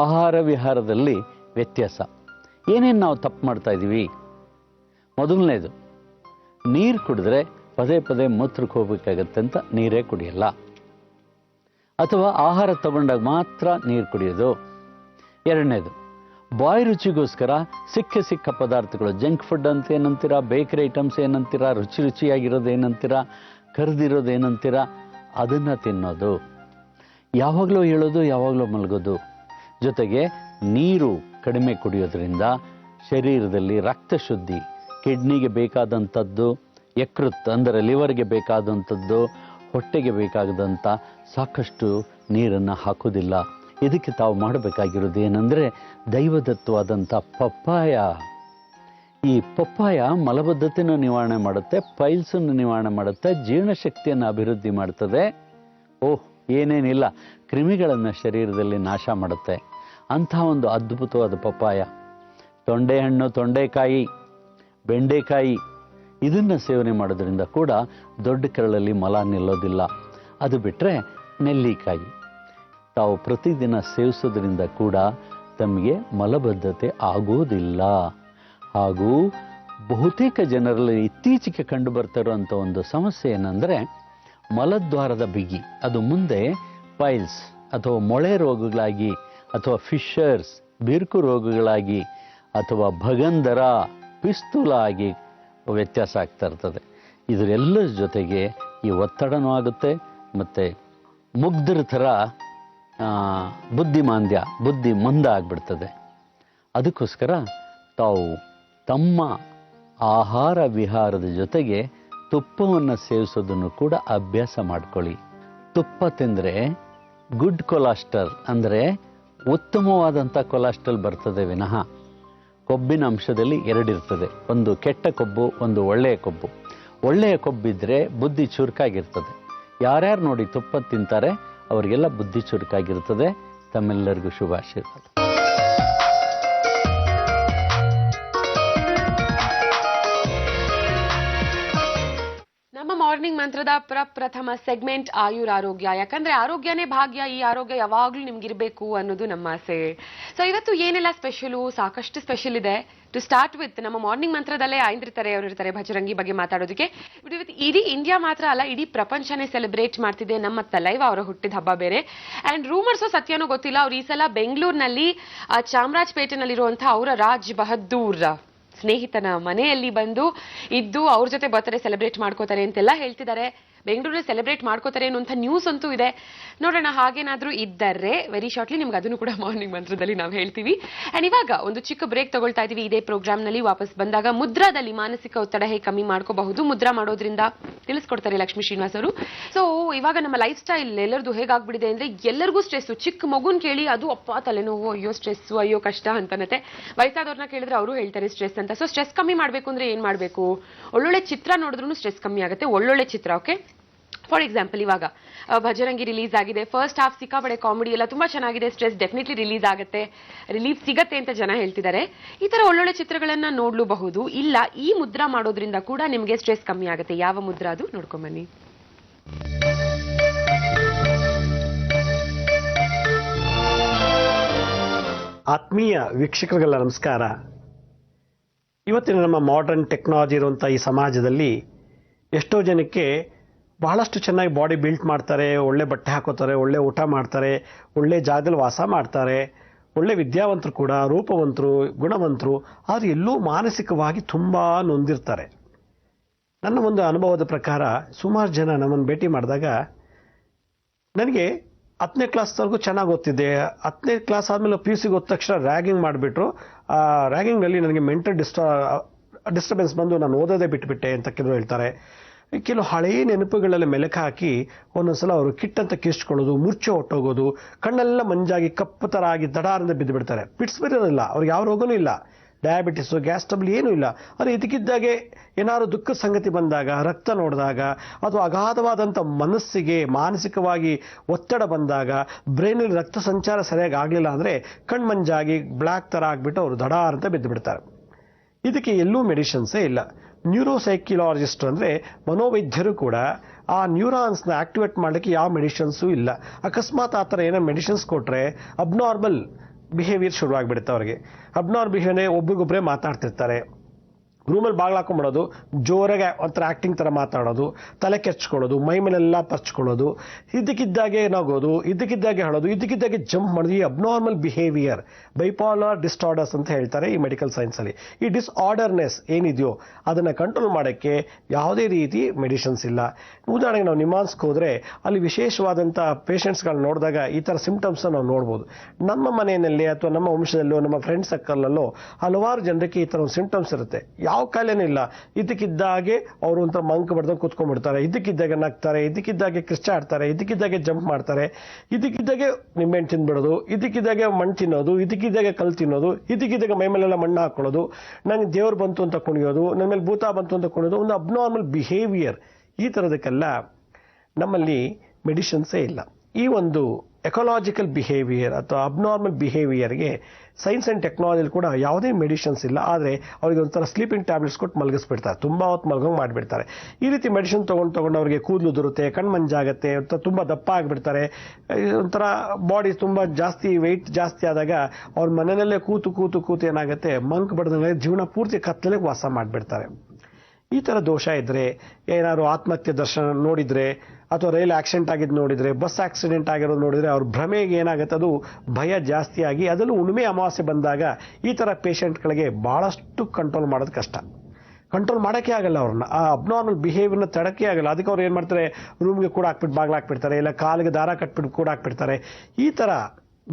ಆಹಾರ ವಿಹಾರದಲ್ಲಿ ವ್ಯತ್ಯಾಸ. ಏನೇನು ನಾವು ತಪ್ಪು ಮಾಡ್ತಾ ಇದ್ದೀವಿ? ಮೊದಲನೇದು, ನೀರು ಕುಡಿದ್ರೆ ಪದೇ ಪದೇ ಮೂತ್ರಕ್ಕೆ ಹೋಗ್ಬೇಕಾಗತ್ತೆ ಅಂತ ನೀರೇ ಕುಡಿಯಲ್ಲ, ಅಥವಾ ಆಹಾರ ತಗೊಂಡಾಗ ಮಾತ್ರ ನೀರು ಕುಡಿಯೋದು. ಎರಡನೇದು, ಬಾಯಿ ರುಚಿಗೋಸ್ಕರ ಸಿಕ್ಕ ಪದಾರ್ಥಗಳು, ಜಂಕ್ ಫುಡ್ ಅಂತ ಏನಂತೀರ, ಬೇಕರಿ ಐಟಮ್ಸ್ ಏನಂತೀರ, ರುಚಿಯಾಗಿರೋದು ಏನಂತೀರ, ಕರೆದಿರೋದು ಏನಂತೀರ, ಅದನ್ನು ತಿನ್ನೋದು. ಯಾವಾಗಲೂ ಹೇಳೋದು, ಯಾವಾಗಲೂ ಮಲಗೋದು. ಜೊತೆಗೆ ನೀರು ಕಡಿಮೆ ಕುಡಿಯೋದ್ರಿಂದ ಶರೀರದಲ್ಲಿ ರಕ್ತ ಶುದ್ಧಿ, ಕಿಡ್ನಿಗೆ ಬೇಕಾದಂಥದ್ದು, ಯಕೃತ್ ಅಂದರೆ ಲಿವರ್ಗೆ ಬೇಕಾದಂಥದ್ದು, ಹೊಟ್ಟೆಗೆ ಬೇಕಾದಂಥ ಸಾಕಷ್ಟು ನೀರನ್ನು ಹಾಕೋದಿಲ್ಲ. ಇದಕ್ಕೆ ತಾವು ಮಾಡಬೇಕಾಗಿರೋದು ಏನಂದರೆ ದೈವದತ್ತವಾದಂಥ ಪಪ್ಪಾಯ. ಈ ಪಪ್ಪಾಯ ಮಲಬದ್ಧತೆಯನ್ನು ನಿವಾರಣೆ ಮಾಡುತ್ತೆ, ಪೈಲ್ಸನ್ನು ನಿವಾರಣೆ ಮಾಡುತ್ತೆ, ಜೀರ್ಣಶಕ್ತಿಯನ್ನು ಅಭಿವೃದ್ಧಿ ಮಾಡ್ತದೆ. ಏನೇನಿಲ್ಲ, ಕ್ರಿಮಿಗಳನ್ನು ಶರೀರದಲ್ಲಿ ನಾಶ ಮಾಡುತ್ತೆ. ಅಂಥ ಒಂದು ಅದ್ಭುತವಾದ ಪಪ್ಪಾಯ. ತೊಂಡೆಹಣ್ಣು, ತೊಂಡೆಕಾಯಿ, ಬೆಂಡೆಕಾಯಿ ಇದನ್ನು ಸೇವನೆ ಮಾಡೋದ್ರಿಂದ ಕೂಡ ದೊಡ್ಡ ಕರಳಲ್ಲಿ ಮಲ ನಿಲ್ಲೋದಿಲ್ಲ. ಅದು ಬಿಟ್ಟರೆ ನೆಲ್ಲಿಕಾಯಿ ತಾವು ಪ್ರತಿದಿನ ಸೇವಿಸೋದ್ರಿಂದ ಕೂಡ ತಮಗೆ ಮಲಬದ್ಧತೆ ಆಗೋದಿಲ್ಲ. ಹಾಗೂ ಬಹುತೇಕ ಜನರಲ್ಲಿ ಇತ್ತೀಚೆಗೆ ಕಂಡು ಬರ್ತಾ ಇರುವಂಥ ಒಂದು ಸಮಸ್ಯೆ ಏನಂದರೆ ಮಲದ್ವಾರದ ಬಿಗಿ. ಅದು ಮುಂದೆ ಪೈಲ್ಸ್ ಅಥವಾ ಮೊಳೆ ರೋಗಗಳಾಗಿ, ಅಥವಾ ಫಿಶರ್ಸ್ ಬಿರುಕು ರೋಗಗಳಾಗಿ, ಅಥವಾ ಭಗಂಧರ ಪಿಸ್ತೂಲ ಆಗಿ ವ್ಯತ್ಯಾಸ ಆಗ್ತಾ ಇರ್ತದೆ. ಇದರೆಲ್ಲರ ಜೊತೆಗೆ ಈ ಒತ್ತಡನೂ ಆಗುತ್ತೆ, ಮತ್ತು ಮುಗ್ಧರ ಥರ ಬುದ್ಧಿಮಾಂದ್ಯ, ಬುದ್ಧಿ ಮಂದ ಆಗಿಬಿಡ್ತದೆ. ಅದಕ್ಕೋಸ್ಕರ ತಾವು ತಮ್ಮ ಆಹಾರ ವಿಹಾರದ ಜೊತೆಗೆ ತುಪ್ಪವನ್ನು ಸೇವಿಸೋದನ್ನು ಕೂಡ ಅಭ್ಯಾಸ ಮಾಡ್ಕೊಳ್ಳಿ. ತುಪ್ಪ ತಿಂದರೆ ಗುಡ್ ಕೊಲೆಸ್ಟ್ರಾಲ್ ಅಂದರೆ ಉತ್ತಮವಾದಂಥ ಕೊಲೆಸ್ಟ್ರಾಲ್ ಬರ್ತದೆ ವಿನಃ ಕೊಬ್ಬಿನ ಅಂಶದಲ್ಲಿ 2 ಇರ್ತದೆ. ಒಂದು ಕೆಟ್ಟ ಕೊಬ್ಬು, ಒಂದು ಒಳ್ಳೆಯ ಕೊಬ್ಬು. ಒಳ್ಳೆಯ ಕೊಬ್ಬಿದ್ರೆ ಬುದ್ಧಿ ಚುರುಕಾಗಿರ್ತದೆ. ಯಾರ್ಯಾರು ನೋಡಿ ತುಪ್ಪ ತಿಂತಾರೆ ಅವರಿಗೆಲ್ಲ ಬುದ್ಧಿ ಚುರುಕಾಗಿರ್ತದೆ. ತಮ್ಮೆಲ್ಲರಿಗೂ ಶುಭಾಶೀರ್ವಾದ. ಮಾರ್ನಿಂಗ್ ಮಂತ್ರದ ಪ್ರಪ್ರಥಮ ಸೆಗ್ಮೆಂಟ್ ಆಯುರ್ ಆರೋಗ್ಯ. ಯಾಕಂದ್ರೆ ಆರೋಗ್ಯನೇ ಭಾಗ್ಯ, ಈ ಆರೋಗ್ಯ ಯಾವಾಗ್ಲೂ ನಿಮ್ಗಿರ್ಬೇಕು ಅನ್ನೋದು ನಮ್ಮ ಆಸೆ. ಸೊ ಇವತ್ತು ಏನೆಲ್ಲ ಸ್ಪೆಷಲು, ಸಾಕಷ್ಟು ಸ್ಪೆಷಲ್ ಇದೆ. ಟು ಸ್ಟಾರ್ಟ್ ವಿತ್, ನಮ್ಮ ಮಾರ್ನಿಂಗ್ ಮಂತ್ರದಲ್ಲೇ ಆಯ್ದಿರ್ತಾರೆ, ಅವರಿರ್ತಾರೆ ಭಜರಂಗಿ ಬಗ್ಗೆ ಮಾತಾಡೋದಕ್ಕೆ. ಇವತ್ತು ಇಡೀ ಇಂಡಿಯಾ ಮಾತ್ರ ಅಲ್ಲ, ಇಡೀ ಪ್ರಪಂಚನೇ ಸೆಲೆಬ್ರೇಟ್ ಮಾಡ್ತಿದೆ ನಮ್ಮ ತಲೈವ ಅವರ ಹುಟ್ಟಿದ ಹಬ್ಬ ಬೇರೆ. ಅಂಡ್ ರೂಮರ್ಸೋ ಸತ್ಯನೋ ಗೊತ್ತಿಲ್ಲ, ಅವ್ರು ಈ ಸಲ ಬೆಂಗಳೂರಿನಲ್ಲಿ ಚಾಮರಾಜಪೇಟೆನಲ್ಲಿರುವಂತಹ ಅವರ ರಾಜ್ ಬಹದ್ದೂರ್ ಸ್ನೇಹಿತನ ಮನೆಯಲ್ಲಿ ಬಂದು ಇದ್ದು ಅವ್ರ ಜೊತೆ ಬರ್ತ್ಡೇ ಸೆಲೆಬ್ರೇಟ್ ಮಾಡ್ಕೋತಾರೆ ಅಂತೆಲ್ಲ ಹೇಳ್ತಿದ್ದಾರೆ. ಬೆಂಗಳೂರಲ್ಲಿ ಸೆಲೆಬ್ರೇಟ್ ಮಾಡ್ಕೋತಾರೆ ಅನ್ನುವಂಥ ನ್ಯೂಸ್ ಅಂತೂ ಇದೆ. ನೋಡೋಣ, ಹಾಗೇನಾದ್ರೂ ಇದ್ದರೆ ವೆರಿ ಶಾರ್ಟ್ಲಿ ನಿಮ್ಗೆ ಅದನ್ನು ಕೂಡ ಮಾರ್ನಿಂಗ್ ಮಂತ್ರದಲ್ಲಿ ನಾವು ಹೇಳ್ತೀವಿ. ಅಂಡ್ ಇವಾಗ ಒಂದು ಚಿಕ್ಕ ಬ್ರೇಕ್ ತಗೊಳ್ತಾ ಇದೀವಿ. ಇದೇ ಪ್ರೋಗ್ರಾಮ್ ನಲ್ಲಿ ವಾಪಸ್ ಬಂದಾಗ ಮುದ್ರಾದಲ್ಲಿ ಮಾನಸಿಕ ಒತ್ತಡ ಹೇಗೆ ಕಮ್ಮಿ ಮಾಡ್ಕೋಬಹುದು, ಮುದ್ರಾ ಮಾಡೋದ್ರಿಂದ ತಿಳಿಸ್ಕೊಡ್ತಾರೆ ಲಕ್ಷ್ಮೀ ಶ್ರೀನಿವಾಸ್ ಅವರು. ಸೊ ಇವಾಗ ನಮ್ಮ ಲೈಫ್ ಸ್ಟೈಲ್ ಎಲ್ಲರದು ಹೇಗಾಗ್ಬಿಟ್ಟಿದೆ ಅಂದ್ರೆ ಎಲ್ಲರಿಗೂ ಸ್ಟ್ರೆಸ್. ಚಿಕ್ಕ ಮಗುನ್ ಕೇಳಿ ಅದು ಅಪ್ಪ ತಲೆನೋವು, ಅಯ್ಯೋ ಸ್ಟ್ರೆಸ್, ಅಯ್ಯೋ ಕಷ್ಟ ಅಂತನತ್ತೆ. ವಯಸ್ಸಾದವ್ರನ್ನ ಕೇಳಿದ್ರೆ ಅವರು ಹೇಳ್ತಾರೆ ಸ್ಟ್ರೆಸ್ ಅಂತ. ಸೊ ಸ್ಟ್ರೆಸ್ ಕಮ್ಮಿ ಮಾಡ್ಬೇಕು ಅಂದ್ರೆ ಏನ್ ಮಾಡ್ಬೇಕು? ಒಳ್ಳೊಳ್ಳೆ ಚಿತ್ರ ನೋಡಿದ್ರು ಸ್ಟ್ರೆಸ್ ಕಮ್ಮಿ ಆಗುತ್ತೆ. ಒಳ್ಳೊಳ್ಳೆ ಚಿತ್ರ, ಓಕೆ. ಫಾರ್ ಎಕ್ಸಾಂಪಲ್, ಇವಾಗ ಭಜರಂಗಿ ರಿಲೀಸ್ ಆಗಿದೆ. ಫಸ್ಟ್ ಹಾಫ್ ಸಿಕ್ಕಾಪಡೆ ಕಾಮಿಡಿ ಎಲ್ಲ ತುಂಬಾ ಚೆನ್ನಾಗಿದೆ. ಸ್ಟ್ರೆಸ್ ಡೆಫಿನೆಟ್ಲಿ ರಿಲೀಫ್ ಸಿಗತ್ತೆ ಅಂತ ಜನ ಹೇಳ್ತಿದ್ದಾರೆ. ಈ ತರ ಒಳ್ಳೊಳ್ಳೆ ಚಿತ್ರಗಳನ್ನ ನೋಡ್ಲೂಬಹುದು. ಇಲ್ಲ, ಈ ಮುದ್ರಾ ಮಾಡೋದ್ರಿಂದ ಕೂಡ ನಿಮಗೆ ಸ್ಟ್ರೆಸ್ ಕಮ್ಮಿ ಆಗುತ್ತೆ. ಯಾವ ಮುದ್ರಾ ಅದು ನೋಡ್ಕೊಂಬನ್ನಿ. ಆತ್ಮೀಯ ವೀಕ್ಷಕರಿಗೆಲ್ಲ ನಮಸ್ಕಾರ. ಇವತ್ತಿನ ನಮ್ಮ ಮಾಡರ್ನ್ ಟೆಕ್ನಾಲಜಿ ಇರುವಂಥ ಈ ಸಮಾಜದಲ್ಲಿ ಎಷ್ಟೋ ಜನಕ್ಕೆ ಬಹಳಷ್ಟು ಚೆನ್ನಾಗಿ ಬಾಡಿ ಬಿಲ್ಟ್ ಮಾಡ್ತಾರೆ, ಒಳ್ಳೆ ಬಟ್ಟೆ ಹಾಕೋತಾರೆ, ಒಳ್ಳೆ ಊಟ ಮಾಡ್ತಾರೆ, ಒಳ್ಳೆ ಜಾಗದಲ್ಲಿ ವಾಸ ಮಾಡ್ತಾರೆ, ಒಳ್ಳೆ ವಿದ್ಯಾವಂತರು ಕೂಡ, ರೂಪವಂತರು, ಗುಣವಂತರು, ಆದರೆ ಎಲ್ಲೂ ಮಾನಸಿಕವಾಗಿ ತುಂಬ ನೊಂದಿರ್ತಾರೆ. ನನ್ನ ಒಂದು ಅನುಭವದ ಪ್ರಕಾರ ಸುಮಾರು ಜನ ನಮ್ಮನ್ನು ಭೇಟಿ ಮಾಡಿದಾಗ ನನಗೆ 10ನೇ ಕ್ಲಾಸ್ವರೆಗೂ ಚೆನ್ನಾಗಿ ಓದ್ತಿದ್ದೆ, 10ನೇ ಕ್ಲಾಸ್ ಆದಮೇಲೆ PUC ಹೋದ ತಕ್ಷಣ ರ್ಯಾಗಿಂಗ್ ಮಾಡಿಬಿಟ್ರು. ಆ ರ್ಯಾಗಿಂಗ್ನಲ್ಲಿ ನನಗೆ ಮೆಂಟಲ್ ಡಿಸ್ಟರ್ಬೆನ್ಸ್ ಬಂದು ನಾನು ಓದೋದೇ ಬಿಟ್ಟುಬಿಟ್ಟೆ ಅಂತ ಕೆಲವರು ಹೇಳ್ತಾರೆ. ಕೆಲವು ಹಳೆಯ ನೆನಪುಗಳೆಲ್ಲ ಮೆಲುಕು ಹಾಕಿ ಒಂದೊಂದ್ಸಲ ಅವರು ಕಿಟ್ಟಂತ ಕಿರ್ಚ್ಕೊಳ್ಳೋದು, ಮೂರ್ಛೆ ಹೊಟ್ಟೋಗೋದು, ಕಣ್ಣೆಲ್ಲ ಮಂಜಾಗಿ ಕಪ್ಪು ಥರ ಆಗಿ ದಡಾರಿಂದ ಬಿದ್ದು ಬಿಡ್ತಾರೆ. ಪಿಟ್ಸ್ ಬರೋದಿಲ್ಲ, ಅವ್ರಿಗೆ ಯಾವ ರೋಗನೂ ಇಲ್ಲ, ಡಯಾಬಿಟಿಸು, ಗ್ಯಾಸ್ ಟ್ರಬಲ್ ಏನೂ ಇಲ್ಲ. ಆದರೆ ಇದಕ್ಕಿದ್ದಾಗೆ ಏನಾದ್ರು ದುಃಖದ ಸಂಗತಿ ಬಂದಾಗ, ರಕ್ತ ನೋಡಿದಾಗ, ಅಥವಾ ಅಗಾಧವಾದಂಥ ಮನಸ್ಸಿಗೆ ಮಾನಸಿಕವಾಗಿ ಒತ್ತಡ ಬಂದಾಗ, ಬ್ರೈನಲ್ಲಿ ರಕ್ತ ಸಂಚಾರ ಸರಿಯಾಗಿ ಆಗಲಿಲ್ಲ ಅಂದರೆ ಕಣ್ಮಂಜಾಗಿ ಬ್ಲ್ಯಾಕ್ ಥರ ಆಗಿಬಿಟ್ಟು ಅವರು ದಡಾರ್ ಅಂತ ಬಿದ್ದು ಬಿಡ್ತಾರೆ. ಇದಕ್ಕೆ ಎಲ್ಲೂ ಮೆಡಿಸಿನ್ಸೇ ಇಲ್ಲ. ನ್ಯೂರೋಸೈಕಿಲಾಲಜಿಸ್ಟ್ ಅಂದರೆ ಮನೋವೈದ್ಯರು ಕೂಡ ಆ ನ್ಯೂರಾನ್ಸ್ನ ಆಕ್ಟಿವೇಟ್ ಮಾಡಲಿಕ್ಕೆ ಯಾವ ಮೆಡಿಸಿನ್ಸು ಇಲ್ಲ. ಅಕಸ್ಮಾತ್ ಆ ಥರ ಏನೋ ಮೆಡಿಸಿನ್ಸ್ ಕೊಟ್ಟರೆ ಅಬ್ನಾರ್ಮಲ್ ಬಿಹೇವಿಯರ್ ಶುರುವಾಗಿಬಿಡುತ್ತೆ ಅವ್ರಿಗೆ. ಅಬ್ನಾರ್ಮಲ್ ಬಿಹೇವಿಯರ್ ಒಬ್ರಿಗೊಬ್ಬರೇ ಮಾತಾಡ್ತಿರ್ತಾರೆ, ರೂಮಲ್ಲಿ ಬಾಗಿಲು ಹಾಕೊಂಡ್ಬಿಡೋದು, ಜೋರಾಗೆ ಒಂಥರ ಆ್ಯಕ್ಟಿಂಗ್ ಥರ ಮಾತಾಡೋದು, ತಲೆ ಕೆರ್ಚ್ಕೊಳ್ಳೋದು, ಮೈ ಮೇಲೆಲ್ಲ ಪರ್ಚ್ಕೊಳ್ಳೋದು, ಇದಕ್ಕಿದ್ದಾಗೆ ನಗೋದು, ಇದಕ್ಕಿದ್ದಾಗೆ ಹೇಳೋದು, ಇದಕ್ಕಿದ್ದಾಗೆ ಜಂಪ್ ಮಾಡೋದು. ಈ ಅಬ್ನಾರ್ಮಲ್ ಬಿಹೇವಿಯರ್ ಬೈಪಾಲರ್ ಡಿಸಾರ್ಡರ್ಸ್ ಅಂತ ಹೇಳ್ತಾರೆ ಈ ಮೆಡಿಕಲ್ ಸೈನ್ಸಲ್ಲಿ. ಈ ಡಿಸ್ಆರ್ಡರ್ನೆಸ್ ಏನಿದೆಯೋ ಅದನ್ನು ಕಂಟ್ರೋಲ್ ಮಾಡೋಕ್ಕೆ ಯಾವುದೇ ರೀತಿ ಮೆಡಿಸಿನ್ಸ್ ಇಲ್ಲ. ಉದಾಹರಣೆಗೆ ನಾವು ನಿಮಾನ್ಸ್ಗೆ ಹೋದರೆ ಅಲ್ಲಿ ವಿಶೇಷವಾದಂಥ ಪೇಷಂಟ್ಸ್ಗಳನ್ನ ನೋಡಿದಾಗ ಈ ಥರ ಸಿಂಪ್ಟಮ್ಸ್ನ ನಾವು ನೋಡ್ಬೋದು. ನಮ್ಮ ಮನೆಯಲ್ಲಿ ಅಥವಾ ನಮ್ಮ ವಂಶದಲ್ಲೋ ನಮ್ಮ ಫ್ರೆಂಡ್ ಸರ್ಕಲಲ್ಲೋ ಹಲವಾರು ಜನರಿಗೆ ಈ ಥರ ಒಂದು ಸಿಂಪ್ಟಮ್ಸ್ ಇರುತ್ತೆ. ಯಾವ ಕಾಯಿಲೆನೂ ಇಲ್ಲ, ಇದಕ್ಕಿದ್ದಾಗೆ ಅವರು ಒಂಥರ ಮಂಕ್ ಬಡ್ದಂಗೆ ಕೂತ್ಕೊಂಡ್ಬಿಡ್ತಾರೆ, ಇದಕ್ಕಿದ್ದಾಗೆ ನಗ್ತಾರೆ, ಇದಕ್ಕಿದ್ದಾಗೆ ಕಿರ್ಚಾಡ್ತಾರೆ, ಇದಕ್ಕಿದ್ದಾಗೆ ಜಂಪ್ ಮಾಡ್ತಾರೆ, ಇದಕ್ಕಿದ್ದಾಗೆ ನಿಂಬೆಹಣ್ಣು ತಿಂದ್ಬಿಡೋದು, ಇದಕ್ಕಿದ್ದಾಗೆ ಮಣ್ಣು ತಿನ್ನೋದು, ಇದಕ್ಕಿದ್ದಾಗೆ ಕಲ್ಲು ತಿನ್ನೋದು, ಇದಕ್ಕಿದ್ದಾಗೆ ಮೈ ಮೇಲೆಲ್ಲ ಮಣ್ಣು ಹಾಕೊಳ್ಳೋದು, ನನಗೆ ದೇವ್ರು ಬಂತು ಅಂತ ಕುಣಿಯೋದು, ನನ್ನ ಮೇಲೆ ಭೂತ ಬಂತು ಅಂತ ಕುಣಿಯೋದು, ಒಂದು ಅಬ್ನಾರ್ಮಲ್ ಬಿಹೇವಿಯರ್. ಈ ಥರದಕ್ಕೆಲ್ಲ ನಮ್ಮಲ್ಲಿ ಮೆಡಿಸಿನ್ಸೇ ಇಲ್ಲ. ಈ ಒಂದು ಎಕಾಲಜಿಕಲ್ ಬಿಹೇವಿಯರ್ ಅಥವಾ ಅಬ್ನಾರ್ಮಲ್ ಬಿಹೇವಿಯರ್ಗೆ ಸೈನ್ಸ್ ಆ್ಯಂಡ್ ಟೆಕ್ನಾಲಜಿಲಿ ಕೂಡ ಯಾವುದೇ ಮೆಡಿಸಿನ್ಸ್ ಇಲ್ಲ. ಆದರೆ ಅವರಿಗೆ ಒಂಥರ ಸ್ಲೀಪಿಂಗ್ ಟ್ಯಾಬ್ಲೆಟ್ಸ್ ಕೊಟ್ಟು ಮಲಗಿಸ್ಬಿಡ್ತಾರೆ, ತುಂಬ ಹೊತ್ತು ಮಲಗಂಗೆ ಮಾಡಿಬಿಡ್ತಾರೆ. ಈ ರೀತಿ ಮೆಡಿಸಿನ್ ತೊಗೊಂಡು ಅವರಿಗೆ ಕೂದಲು ದುರುತ್ತೆ, ಕಣ್ಮಂಜಾಗುತ್ತೆ, ತುಂಬ ದಪ್ಪ ಆಗಿಬಿಡ್ತಾರೆ. ಒಂಥರ ಬಾಡಿ ತುಂಬ ಜಾಸ್ತಿ ವೆಯ್ಟ್ ಜಾಸ್ತಿ ಆದಾಗ ಅವ್ರ ಮನೆಯಲ್ಲೇ ಕೂತು ಏನಾಗುತ್ತೆ, ಮಂಕ್ ಬಡ್ದಂಗೆ ಜೀವನ ಪೂರ್ತಿ ಕತ್ತಲೆ ವಾಸ ಮಾಡಿಬಿಡ್ತಾರೆ. ಈ ಥರ ದೋಷ ಇದ್ದರೆ, ಏನಾದ್ರು ಆತ್ಮಹತ್ಯೆ ದರ್ಶನ ನೋಡಿದರೆ, ಅಥವಾ ರೈಲ್ ಆಕ್ಸಿಡೆಂಟ್ ಆಗಿದ್ದು ನೋಡಿದರೆ, ಬಸ್ ಆಕ್ಸಿಡೆಂಟ್ ಆಗಿರೋದು ನೋಡಿದರೆ, ಅವ್ರ ಭ್ರಮೆಗೆ ಏನಾಗುತ್ತೆ, ಅದು ಭಯ ಜಾಸ್ತಿಯಾಗಿ, ಅದರಲ್ಲೂ ಹುಣ್ಣಿಮೆ ಅಮಾವಾಸ್ಯೆ ಬಂದಾಗ ಈ ಥರ ಪೇಷಂಟ್ಗಳಿಗೆ ಭಾಳಷ್ಟು ಕಂಟ್ರೋಲ್ ಮಾಡೋದು ಕಷ್ಟ. ಕಂಟ್ರೋಲ್ ಮಾಡೋಕ್ಕೆ ಆಗಲ್ಲ ಅವ್ರನ್ನ, ಆ ಅಬ್ನಾರ್ಮಲ್ ಬಿಹೇವಿಯರ್ನ ತಡಕ್ಕೆ ಆಗಲ್ಲ. ಅದಕ್ಕೆ ಅವ್ರು ಏನು ಮಾಡ್ತಾರೆ, ರೂಮ್ಗೆ ಕೂಡ ಹಾಕ್ಬಿಟ್ಟು ಬಾಗಿಲು ಹಾಕ್ಬಿಡ್ತಾರೆ, ಇಲ್ಲ ಕಾಲಿಗೆ ದಾರ ಕಟ್ಬಿಟ್ಟು ಕೂಡ ಹಾಕ್ಬಿಡ್ತಾರೆ. ಈ ಥರ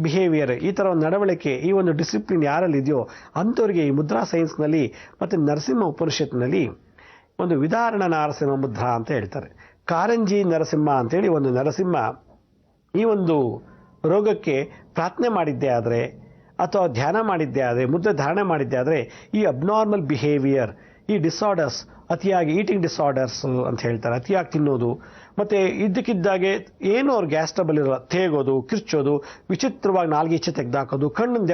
ಬಿಹೇವಿಯರ್, ಈ ಥರ ಒಂದು ನಡವಳಿಕೆ, ಈ ಒಂದು ಡಿಸಿಪ್ಲಿನ್ ಯಾರಲ್ಲಿ ಇದೆಯೋ ಅಂಥವ್ರಿಗೆ ಈ ಮುದ್ರಾ ಸೈನ್ಸ್ನಲ್ಲಿ ಮತ್ತು ನರಸಿಂಹ ಉಪನಿಷತ್ನಲ್ಲಿ ಒಂದು ವಿಧಾರಣ ನರಸಿಂಹ ಮುದ್ರಾ ಅಂತ ಹೇಳ್ತಾರೆ. ಕಾರಂಜಿ ನರಸಿಂಹ ಅಂತೇಳಿ ಒಂದು ನರಸಿಂಹ ಈ ಒಂದು ರೋಗಕ್ಕೆ ಪ್ರಾರ್ಥನೆ ಮಾಡಿದ್ದೇ ಆದರೆ ಅಥವಾ ಧ್ಯಾನ ಮಾಡಿದ್ದೇ ಆದರೆ, ಮುದ್ರೆ ಧಾರಣೆ ಮಾಡಿದ್ದೇ ಆದರೆ, ಈ ಅಬ್ನಾರ್ಮಲ್ ಬಿಹೇವಿಯರ್, ಈ ಡಿಸಾರ್ಡರ್ಸ್, ಅತಿಯಾಗಿ ಈಟಿಂಗ್ ಡಿಸಾರ್ಡರ್ಸ್ ಅಂತ ಹೇಳ್ತಾರೆ, ಅತಿಯಾಗಿ ತಿನ್ನೋದು, ಮತ್ತು ಇದ್ದಕ್ಕಿದ್ದಾಗೆ ಏನೋ ಅವ್ರು ಗ್ಯಾಸ್ ಟ್ರಬಲ್ ಇರೋ ತೇಗೋದು, ಕಿರ್ಚೋದು, ವಿಚಿತ್ರವಾಗಿ ನಾಲ್ಗೆ ಈಚೆ ತೆಗೆದಾಕೋದು, ಕಣ್ಣನ್ನು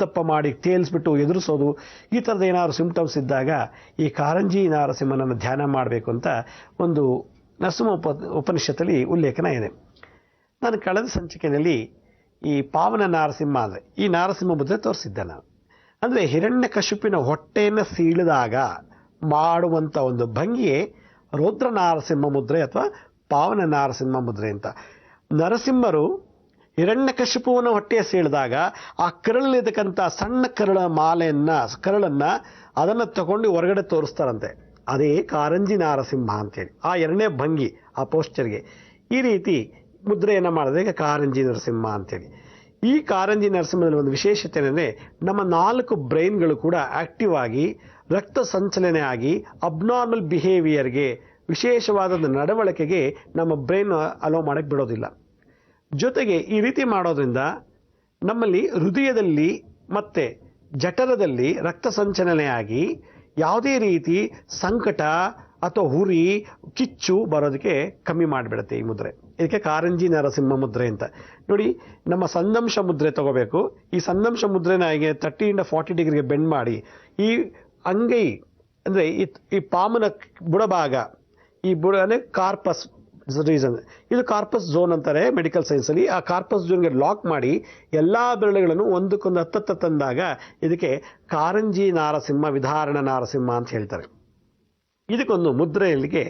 ದಪ್ಪ ಮಾಡಿ ತೇಲಿಸ್ಬಿಟ್ಟು ಎದುರಿಸೋದು, ಈ ಥರದ ಏನಾದ್ರು ಸಿಂಪ್ಟಮ್ಸ್ ಇದ್ದಾಗ ಈ ಕಾರಂಜಿ ನರಸಿಂಹನನ್ನು ಧ್ಯಾನ ಮಾಡಬೇಕು ಅಂತ ಒಂದು ನರಸಿಂಹ ಉಪನಿಷತ್ತಲ್ಲಿ ಉಲ್ಲೇಖನ ಇದೆ. ನಾನು ಕಳೆದ ಸಂಚಿಕೆಯಲ್ಲಿ ಈ ಪಾವನ ನಾರಸಿಂಹ ಅಂದರೆ ಈ ನಾರಸಿಂಹ ಮುದ್ರೆ ತೋರಿಸಿದ್ದೆ ನಾನು. ಅಂದರೆ ಹಿರಣ್ಯಕಶಿಪಿನ ಹೊಟ್ಟೆಯನ್ನು ಸೀಳಿದಾಗ ಮಾಡುವಂಥ ಒಂದು ಭಂಗಿಯೇ ರೌದ್ರ ನಾರಸಿಂಹ ಮುದ್ರೆ ಅಥವಾ ಪಾವನ ನಾರಸಿಂಹ ಮುದ್ರೆ ಅಂತ. ನರಸಿಂಹರು ಹಿರಣ್ಯಕಶಿಪುವನ ಹೊಟ್ಟೆಯ ಸೀಳಿದಾಗ ಆ ಕರಳಲ್ಲಿರ್ತಕ್ಕಂಥ ಸಣ್ಣ ಕರಳನ್ನು ಅದನ್ನು ತಗೊಂಡು ಹೊರಗಡೆ ತೋರಿಸ್ತಾರಂತೆ. ಅದೇ ಕಾರಂಜಿ ನಾರಸಿಂಹ ಅಂತೇಳಿ ಆ ಎರಡನೇ ಭಂಗಿ, ಆ ಪೋಸ್ಚರ್ಗೆ ಈ ರೀತಿ ಮುದ್ರೆಯನ್ನು ಮಾಡಿದ್ರೆ ಈಗ ಕಾರಂಜಿ ನರಸಿಂಹ ಅಂತೇಳಿ. ಈ ಕಾರಂಜಿ ನರಸಿಂಹದಲ್ಲಿ ಒಂದು ವಿಶೇಷತೆ ಏನಂದರೆ ನಮ್ಮ 4 ಬ್ರೈನ್ಗಳು ಕೂಡ ಆಕ್ಟಿವ್ ಆಗಿ ರಕ್ತ ಸಂಚಲನೆ ಆಗಿ ಅಬ್ನಾರ್ಮಲ್ ಬಿಹೇವಿಯರ್ಗೆ, ವಿಶೇಷವಾದ ನಡವಳಿಕೆಗೆ ನಮ್ಮ ಬ್ರೈನ್ ಅಲೋ ಮಾಡಕ್ಕೆ ಬಿಡೋದಿಲ್ಲ. ಜೊತೆಗೆ ಈ ರೀತಿ ಮಾಡೋದ್ರಿಂದ ನಮ್ಮಲ್ಲಿ ಹೃದಯದಲ್ಲಿ ಮತ್ತು ಜಠರದಲ್ಲಿ ರಕ್ತ ಸಂಚಲನೆಯಾಗಿ ಯಾವುದೇ ರೀತಿ ಸಂಕಟ ಅಥವಾ ಹುರಿ ಕಿಚ್ಚು ಬರೋದಕ್ಕೆ ಕಮ್ಮಿ ಮಾಡಿಬಿಡುತ್ತೆ ಈ ಮುದ್ರೆ. ಇದಕ್ಕೆ ಕಾರಂಜಿ ನರಸಿಂಹ ಮುದ್ರೆ ಅಂತ. ನೋಡಿ, ನಮ್ಮ ಸಂದಂಶ ಮುದ್ರೆ ತಗೋಬೇಕು. ಈ ಸಂದಂಶ ಮುದ್ರೆನ ಹೀಗೆ 30 to 40 ಡಿಗ್ರಿಗೆ ಬೆಂಡ್ ಮಾಡಿ ಈ ಅಂಗೈ ಅಂದರೆ ಈ ಪಾಮನ ಬುಡಭಾಗ, ಈ ಬುಡ ಅಂದರೆ ಕಾರ್ಪಸ್ ರೀಸನ್, ಇದು ಕಾರ್ಪಸ್ ಝೋನ್ ಅಂತಾರೆ ಮೆಡಿಕಲ್ ಸೈನ್ಸಲ್ಲಿ. ಆ ಕಾರ್ಪಸ್ ಝೋನ್ಗೆ ಲಾಕ್ ಮಾಡಿ ಎಲ್ಲ ಬೆರಳುಗಳನ್ನು ಒಂದಕ್ಕೊಂದು ಹತ್ತತ್ತ ತಂದಾಗ ಇದಕ್ಕೆ ಕಾರಂಜಿ ನಾರಸಿಂಹ, ವಿಧಾರಣ ನಾರಸಿಂಹ ಅಂತ ಹೇಳ್ತಾರೆ. ಇದಕ್ಕೊಂದು ಮುದ್ರೆಯಲ್ಲಿಗೆ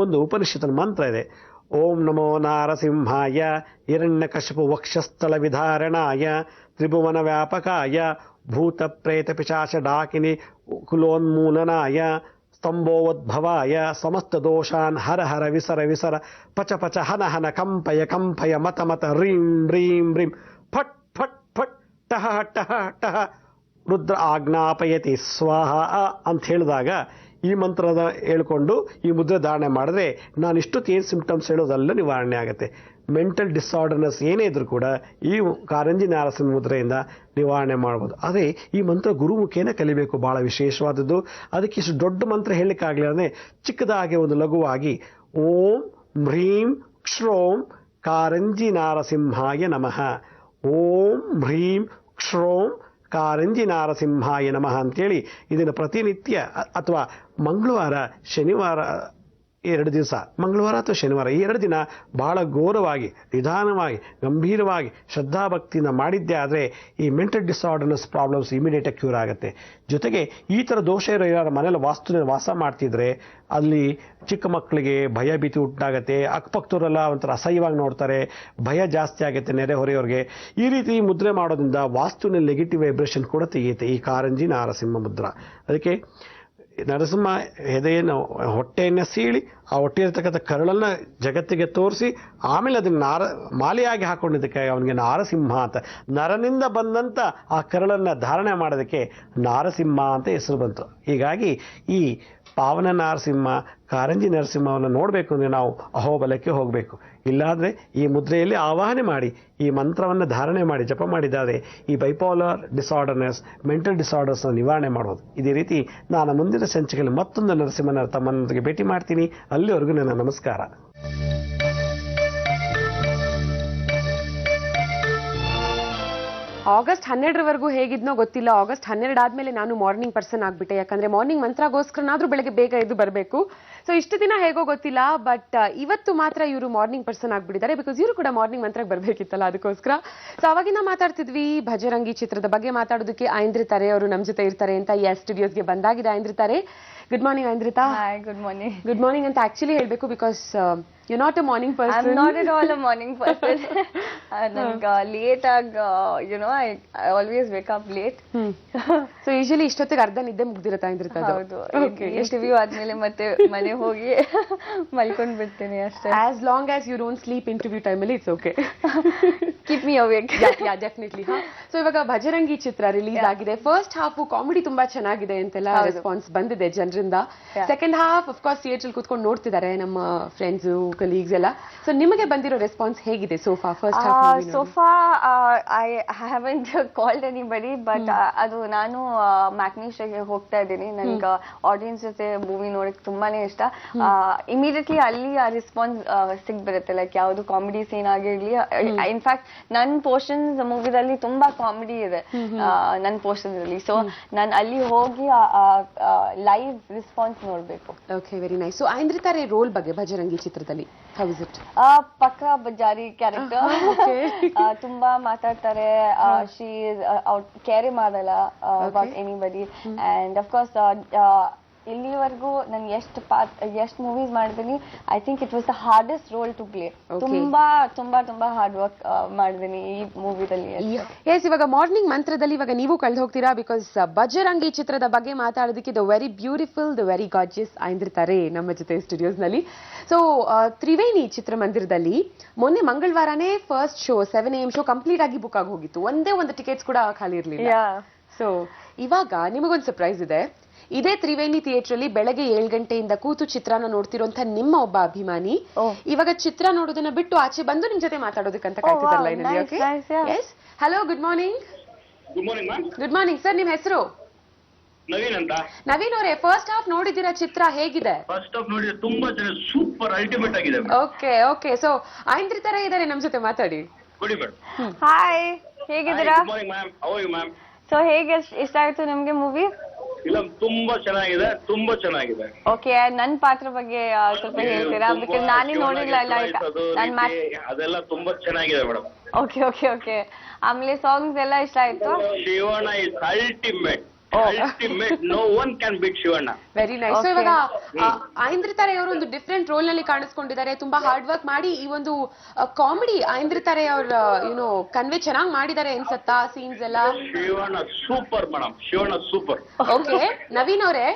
ಒಂದು ಉಪನಿಷತ್ತಿನ ಮಂತ್ರ ಇದೆ. ಓಂ ನಮೋ ನಾರಸಿಂಹಾಯ ಹಿರಣ್ಯಕಶಿಪು ವಕ್ಷಸ್ಥಳ ವಿಧಾರಣಾಯ ತ್ರಿಭುವನ ವ್ಯಾಪಕಾಯ ಭೂತ ಪ್ರೇತ ಪಿಶಾಚ ಡಾಕಿನಿ ಕುಲೋನ್ಮೂಲನಾಯ ಸ್ತಂಭೋದ್ಭವಾಯ ಸಮಸ್ತ ದೋಷಾನ್ ಹರ ಹರ ವಿಸರ ವಿಸರ ಪಚ ಪಚ ಹನ ಹನ ಕಂಪಯ ಕಂಪಯ ಮತ ಮತ ರೀಂ ರೀಂ ರೀಂ ಫಟ್ ಫಟ್ ಫಟ್ ಟಹ ಟಹ ಟಹ ರುದ್ರ ಆಜ್ಞಾಪಯತಿ ಸ್ವಾಹ ಅಂತ ಹೇಳಿದಾಗ ಈ ಮಂತ್ರದ ಹೇಳ್ಕೊಂಡು ಈ ಮುದ್ರೆ ಧಾರಣೆ ಮಾಡಿದ್ರೆ ನಾನು ಇಷ್ಟೊತ್ತು ಏನು ಸಿಂಪ್ಟಮ್ಸ್ ಹೇಳೋದೆಲ್ಲ ನಿವಾರಣೆ ಆಗುತ್ತೆ. ಮೆಂಟಲ್ ಡಿಸಾರ್ಡರ್ನೆಸ್ ಏನೇ ಇದ್ರೂ ಕೂಡ ಈ ಕಾರಂಜಿ ನಾರಸಿಂಹ ಮುದ್ರೆಯಿಂದ ನಿವಾರಣೆ ಮಾಡ್ಬೋದು. ಆದರೆ ಈ ಮಂತ್ರ ಗುರುಮುಖೇನ ಕಲಿಬೇಕು, ಭಾಳ ವಿಶೇಷವಾದದ್ದು. ಅದಕ್ಕೆ ಇಷ್ಟು ದೊಡ್ಡ ಮಂತ್ರ ಹೇಳಲಿಕ್ಕಾಗಲಿಲ್ಲ ಅಂದರೆ ಚಿಕ್ಕದಾಗಿ ಒಂದು ಲಘುವಾಗಿ ಓಂ ಹ್ರೀಂ ಕ್ಷೌಂ ಕಾರಂಜಿ ನಾರಸಿಂಹಾಯ ನಮಃ, ಓಂ ಹ್ರೀಂ ಕ್ಷೌಂ ಕಾರಂಜಿ ನಾರಸಿಂಹಾಯ ನಮಃ ಅಂತೇಳಿ ಇದನ್ನು ಪ್ರತಿನಿತ್ಯ ಅಥವಾ ಮಂಗಳವಾರ ಶನಿವಾರ 2 ದಿವಸ, ಮಂಗಳವಾರ ಅಥವಾ ಶನಿವಾರ ಈ 2 ದಿನ ಭಾಳ ಘೋರವಾಗಿ ನಿಧಾನವಾಗಿ ಗಂಭೀರವಾಗಿ ಶ್ರದ್ಧಾಭಕ್ತಿಯಿಂದ ಮಾಡಿದ್ದೇ ಆದರೆ ಈ ಮೆಂಟಲ್ ಡಿಸಾರ್ಡರ್ನೆಸ್ ಪ್ರಾಬ್ಲಮ್ಸ್ ಇಮಿಡಿಯೇಟಾಗಿ ಕ್ಯೂರ್ ಆಗುತ್ತೆ. ಜೊತೆಗೆ ಈ ಥರ ದೋಷ ಇರೋ ಯಾರು ಮನೇಲಿ ವಾಸ ಮಾಡ್ತಿದ್ರೆ ಅಲ್ಲಿ ಚಿಕ್ಕ ಮಕ್ಕಳಿಗೆ ಭಯ ಭೀತಿ ಉಂಟಾಗುತ್ತೆ, ಅಕ್ಕಪಕ್ಕದವರೆಲ್ಲ ಒಂಥರ ಅಸಹ್ಯವಾಗಿ ನೋಡ್ತಾರೆ, ಭಯ ಜಾಸ್ತಿ ಆಗುತ್ತೆ ನೆರೆಹೊರೆಯವ್ರಿಗೆ. ಈ ರೀತಿ ಮುದ್ರೆ ಮಾಡೋದ್ರಿಂದ ವಾಸ್ತುವಿನ ನೆಗೆಟಿವ್ ವೈಬ್ರೇಷನ್ ಕೂಡ ತೆಗೆಯುತ್ತೆ ಈ ಕಾರಂಜಿ ನಾರಸಿಂಹ ಮುದ್ರ. ಅದಕ್ಕೆ ನರಸಿಂಹ ಎದೆಯನ್ನು ಹೊಟ್ಟೆಯನ್ನು ಸೀಳಿ ಆ ಹೊಟ್ಟೆ ಇರತಕ್ಕಂಥ ಕರಳನ್ನು ಜಗತ್ತಿಗೆ ತೋರಿಸಿ ಆಮೇಲೆ ಅದನ್ನು ಮಾಲೆಯಾಗಿ ಹಾಕೊಂಡಿದ್ದಕ್ಕೆ ಅವನಿಗೆ ನಾರಸಿಂಹ ಅಂತ, ನರನಿಂದ ಬಂದಂಥ ಆ ಕರಳನ್ನು ಧಾರಣೆ ಮಾಡೋದಕ್ಕೆ ನಾರಸಿಂಹ ಅಂತ ಹೆಸರು ಬಂತು. ಹೀಗಾಗಿ ಈ ಪಾವನ ನಾರಸಿಂಹ ಕಾರಂಜಿ ನರಸಿಂಹವನ್ನು ನೋಡಬೇಕು ಅಂದರೆ ನಾವು ಅಹೋಬಲಕ್ಕೆ ಹೋಗಬೇಕು. ಇಲ್ಲಾಂದರೆ ಈ ಮುದ್ರೆಯಲ್ಲಿ ಆವಾಹನೆ ಮಾಡಿ ಈ ಮಂತ್ರವನ್ನು ಧಾರಣೆ ಮಾಡಿ ಜಪ ಮಾಡಿದ್ದಾದರೆ ಈ ಬೈಪೋಲಾರ್ ಡಿಸಾರ್ಡರ್ನೆಸ್, ಮೆಂಟಲ್ ಡಿಸಾರ್ಡರ್ಸ್ನ ನಿವಾರಣೆ ಮಾಡೋದು. ಇದೇ ರೀತಿ ನಾನು ಮುಂದಿನ ಸಂಚಿಕೆಯಲ್ಲಿ ಮತ್ತೊಂದು ನರಸಿಂಹನ ತಮ್ಮನೊಂದಿಗೆ ಭೇಟಿ ಮಾಡ್ತೀನಿ. ಅಲ್ಲಿವರೆಗೂ ನನ್ನ ನಮಸ್ಕಾರ. ಆಗಸ್ಟ್ 12ರವರೆಗೂ ಹೇಗಿದ್ನೋ ಗೊತ್ತಿಲ್ಲ. ಆಗಸ್ಟ್ 12 ಆದ್ಮೇಲೆ ನಾನು ಮಾರ್ನಿಂಗ್ ಪರ್ಸನ್ ಆಗ್ಬಿಟ್ಟೆ. ಯಾಕಂದ್ರೆ ಮಾರ್ನಿಂಗ್ ಮಂತ್ರಗೋಸ್ಕರನಾದ್ರೂ ಬೆಳಗ್ಗೆ ಬೇಗ ಎದ್ದು ಬರಬೇಕು. ಸೊ ಇಷ್ಟು ದಿನ ಹೇಗೋ ಗೊತ್ತಿಲ್ಲ, ಬಟ್ ಇವತ್ತು ಮಾತ್ರ ಇವರು ಮಾರ್ನಿಂಗ್ ಪರ್ಸನ್ ಆಗ್ಬಿಟ್ಟಿದ್ದಾರೆ. ಬಿಕಾಸ್ ಇವರು ಕೂಡ ಮಾರ್ನಿಂಗ್ ಮಂತ್ರಕ್ಕೆ ಬರಬೇಕಿತ್ತಲ್ಲ, ಅದಕ್ಕೋಸ್ಕರ. ಸೊ ಅವಾಗಿನ ಮಾತಾಡ್ತಿದ್ವಿ ಭಜರಂಗಿ ಚಿತ್ರದ ಬಗ್ಗೆ ಮಾತಾಡೋದಕ್ಕೆ ಐಂದ್ರಿತಾರೆ ಅವರು ನಮ್ಮ ಜೊತೆ ಇರ್ತಾರೆ ಅಂತ. ಈ ಸ್ಟುಡಿಯೋಸ್ಗೆ ಬಂದಾಗಿದೆ ಐಂದ್ರಿತಾರೆ. Good morning Aindrita. Hi, good morning. Good morning ಅಂತ ಆಕ್ಚುಲಿ ಹೇಳ್ಬೇಕು, because you not a morning person. I'm not at all a morning person. Like late I always wake up late. So usually ಇಷ್ಟೊತ್ತಿಗೆ ಅರ್ಧ ನಿದ್ದೆ ಮುಗ್ದಿರತ್ತಾ ಐಂದ್ರಿತಾ? ಹೌದು. ಇಂಟರ್ವ್ಯೂ ಆದ್ಮೇಲೆ ಮತ್ತೆ ಮನೆ ಹೋಗಿ ಮಲ್ಕೊಂಡ್ ಬಿಡ್ತೀನಿ ಅಷ್ಟೇ. As long as you don't sleep interview ಟೈಮಲ್ಲಿ it's okay. Keep me awake. Definitely. So ಇವಾಗ ಭಜರಂಗಿ ಚಿತ್ರ ರಿಲೀಸ್ ಆಗಿದೆ. ಫಸ್ಟ್ ಹಾಫ್ ಕಾಮಿಡಿ ತುಂಬಾ ಚೆನ್ನಾಗಿದೆ ಅಂತೆಲ್ಲ ರೆಸ್ಪಾನ್ಸ್ ಬಂದಿದೆ ಜನರಿಂದ. Second half of course theatre ಕೂತ್ಕೊಂಡು ನೋಡ್ತಿದ್ದಾರೆ ನಮ್ಮ ಫ್ರೆಂಡ್ಸ್ ಕಲೀಗ್ಸ್ ಎಲ್ಲ. ಸೊ ನಿಮಗೆ ಬಂದಿರೋ ರೆಸ್ಪಾನ್ಸ್ ಹೇಗಿದೆ sofa? First half sofa I haven't called anybody, but ಅದು ನಾನು ಮ್ಯಾಕ್ನಿಸ್ಗೆ ಹೋಗ್ತಾ ಇದ್ದೀನಿ. ನನ್ಗೆ ಆಡಿಯನ್ಸ್ ಜೊತೆ ಮೂವಿ ನೋಡಕ್ ತುಂಬಾನೇ ಇಷ್ಟ. ಇಮಿಡಿಯೇಟ್ಲಿ ಅಲ್ಲಿ ಆ ರೆಸ್ಪಾನ್ಸ್ ಸಿಗ್ಬಿಡುತ್ತೆ. ಲೈಕ್ ಯಾವ್ದು ಕಾಮಿಡಿ ಸೀನ್ ಆಗಿರ್ಲಿ. ಇನ್ಫ್ಯಾಕ್ಟ್ ನನ್ನ ಪೋರ್ಷನ್ಸ್ ಮೂವಿದಲ್ಲಿ ತುಂಬಾ ಕಾಮಿಡಿ ಇದೆ ನನ್ನ ಪೋರ್ಷನ್ ಅಲ್ಲಿ. ಸೊ ನಾನು ಅಲ್ಲಿ ಹೋಗಿ ಲೈವ್ ರೆಸ್ಪಾನ್ಸ್ ನೋಡ್ಬೇಕು. Okay, very nice. ಸೊ ಐಂದ್ರಿತಾರೆ ರೋಲ್ ಬಗ್ಗೆ ಭಜರಂಗಿ ಚಿತ್ರದಲ್ಲಿ ಹೌ ಇಸ್ ಇಟ್? ಪಕ್ಕ ಬಜಾರಿ ಕ್ಯಾರೆಕ್ಟರ್. ತುಂಬಾ ಮಾತಾಡ್ತಾರೆ. ಶಿ ಕೇರೆ ಮಾಡಲ್ಲ about anybody. And of course ಇಲ್ಲಿವರೆಗೂ ನಾನು ಎಷ್ಟು ಮೂವೀಸ್ ಮಾಡಿದೀನಿ, I think it was the hardest role to play. ತುಂಬಾ ಹಾರ್ಡ್ ವರ್ಕ್ ಮಾಡಿದೀನಿ ಈ ಮೂವಿದಲ್ಲಿ. ಎಸ್, ಇವಾಗ ಮಾರ್ನಿಂಗ್ ಮಂತ್ರದಲ್ಲಿ ಇವಾಗ ನೀವು ಕಳೆದು ಹೋಗ್ತೀರಾ, ಬಿಕಾಸ್ ಭಜರಂಗಿ ಚಿತ್ರದ ಬಗ್ಗೆ ಮಾತಾಡೋದಕ್ಕೆ the very beautiful, the very gorgeous ಐಂದ್ರಿತಾರೆ ನಮ್ಮ ಜೊತೆ ಸ್ಟುಡಿಯೋಸ್ ನಲ್ಲಿ. ಸೊ ತ್ರಿವೇಣಿ ಚಿತ್ರಮಂದಿರದಲ್ಲಿ ಮೊನ್ನೆ ಮಂಗಳವಾರನೇ first show 7 AM show complete ಆಗಿ ಬುಕ್ ಆಗಿ ಹೋಗಿತ್ತು. ಒಂದೇ ಒಂದು ಟಿಕೆಟ್ಸ್ ಕೂಡ ಖಾಲಿ ಇರಲಿಲ್ಲ. ಸೊ ಇವಾಗ ನಿಮಗೊಂದು ಸರ್ಪ್ರೈಸ್ ಇದೆ. ಇದೇ ತ್ರಿವೇಣಿ ಥಿಯೇಟರ್ ಅಲ್ಲಿ ಬೆಳಗ್ಗೆ 7 ಗಂಟೆಯಿಂದ ಕೂತು ಚಿತ್ರನ ನೋಡ್ತಿರೋಂತ ನಿಮ್ಮ ಒಬ್ಬ ಅಭಿಮಾನಿ ಇವಾಗ ಚಿತ್ರ ನೋಡೋದನ್ನ ಬಿಟ್ಟು ಆಚೆ ಬಂದು ನಿಮ್ ಜೊತೆ ಮಾತಾಡೋದಕ್ಕಂತ ಕಾಯ್ತಿದ್ದಾರೆ ಲೈನಲ್ಲಿ. Okay, yes, hello, good morning. Good morning ma'am. Good morning sir, ನಿಮ್ ಹೆಸರು? ನವೀನ್ ಅಂತ. ನವೀನ್ ಅವರೇ, ಫಸ್ಟ್ ಹಾಫ್ ನೋಡಿದಿರಾ ಚಿತ್ರ, ಹೇಗಿದೆ? ಫಸ್ಟ್ ಹಾಫ್ ನೋಡಿದ್ರೆ ತುಂಬಾ ಚೆನ್ನಾಗಿ, ಸೂಪರ್ ಅಲ್ಟಿಮೇಟ್ ಆಗಿದೆ. ಓಕೆ ಓಕೆ, ಸೊ ಐಂದ್ರಿತಾರೆ ಇದಾರೆ ನಮ್ ಜೊತೆ, ಮಾತಾಡಿ. ಕೊಡಿ ಮೇಡಮ್. ಹಾಯ್, ಹೇಗಿದ್ದೀರಾ? Good morning ma'am, how are you ma'am? So ಹೇಗೆ ಇಷ್ಟ ಆಯ್ತು ನಿಮ್ಗೆ ಮೂವಿ? ಫಿಲಂ ತುಂಬಾ ಚೆನ್ನಾಗಿದೆ, ತುಂಬಾ ಚೆನ್ನಾಗಿದೆ. ಓಕೆ, ನನ್ ಪಾತ್ರ ಬಗ್ಗೆ ಸ್ವಲ್ಪ ಹೇಳ್ತೀರಾ? ಬಿಕಾಸ್ ನಾನೇ ನೋಡಿಲ್ಲ. ಲೈಕ್ ಅದೆಲ್ಲ ತುಂಬಾ ಚೆನ್ನಾಗಿದೆ ಮೇಡಮ್. Okay okay okay. ಆಮೇಲೆ ಸಾಂಗ್ಸ್ ಎಲ್ಲ ಇಷ್ಟ ಆಯ್ತು. Shivanna is ultimate. Ultimate, no one can beat Shivanna. Very nice. So ಇವಾಗ ಐಂದ್ರಿತಾರೆ ಅವರು ಒಂದು ಡಿಫ್ರೆಂಟ್ ರೋಲ್ ನಲ್ಲಿ ಕಾಣಿಸ್ಕೊಂಡಿದ್ದಾರೆ. ತುಂಬಾ ಹಾರ್ಡ್ ವರ್ಕ್ ಮಾಡಿ ಈ ಒಂದು ಕಾಮಿಡಿ ಐಂದ್ರಿತಾರೆ ಅವ್ರ ಯುನೋ ಕನ್ವೆ ಚೆನ್ನಾಗಿ ಮಾಡಿದ್ದಾರೆ ಅನ್ಸತ್ತಾ ಸೀನ್ಸ್ ಎಲ್ಲ? Shivanna super madam, Shivanna super. Okay, Naveen ಅವರೇ.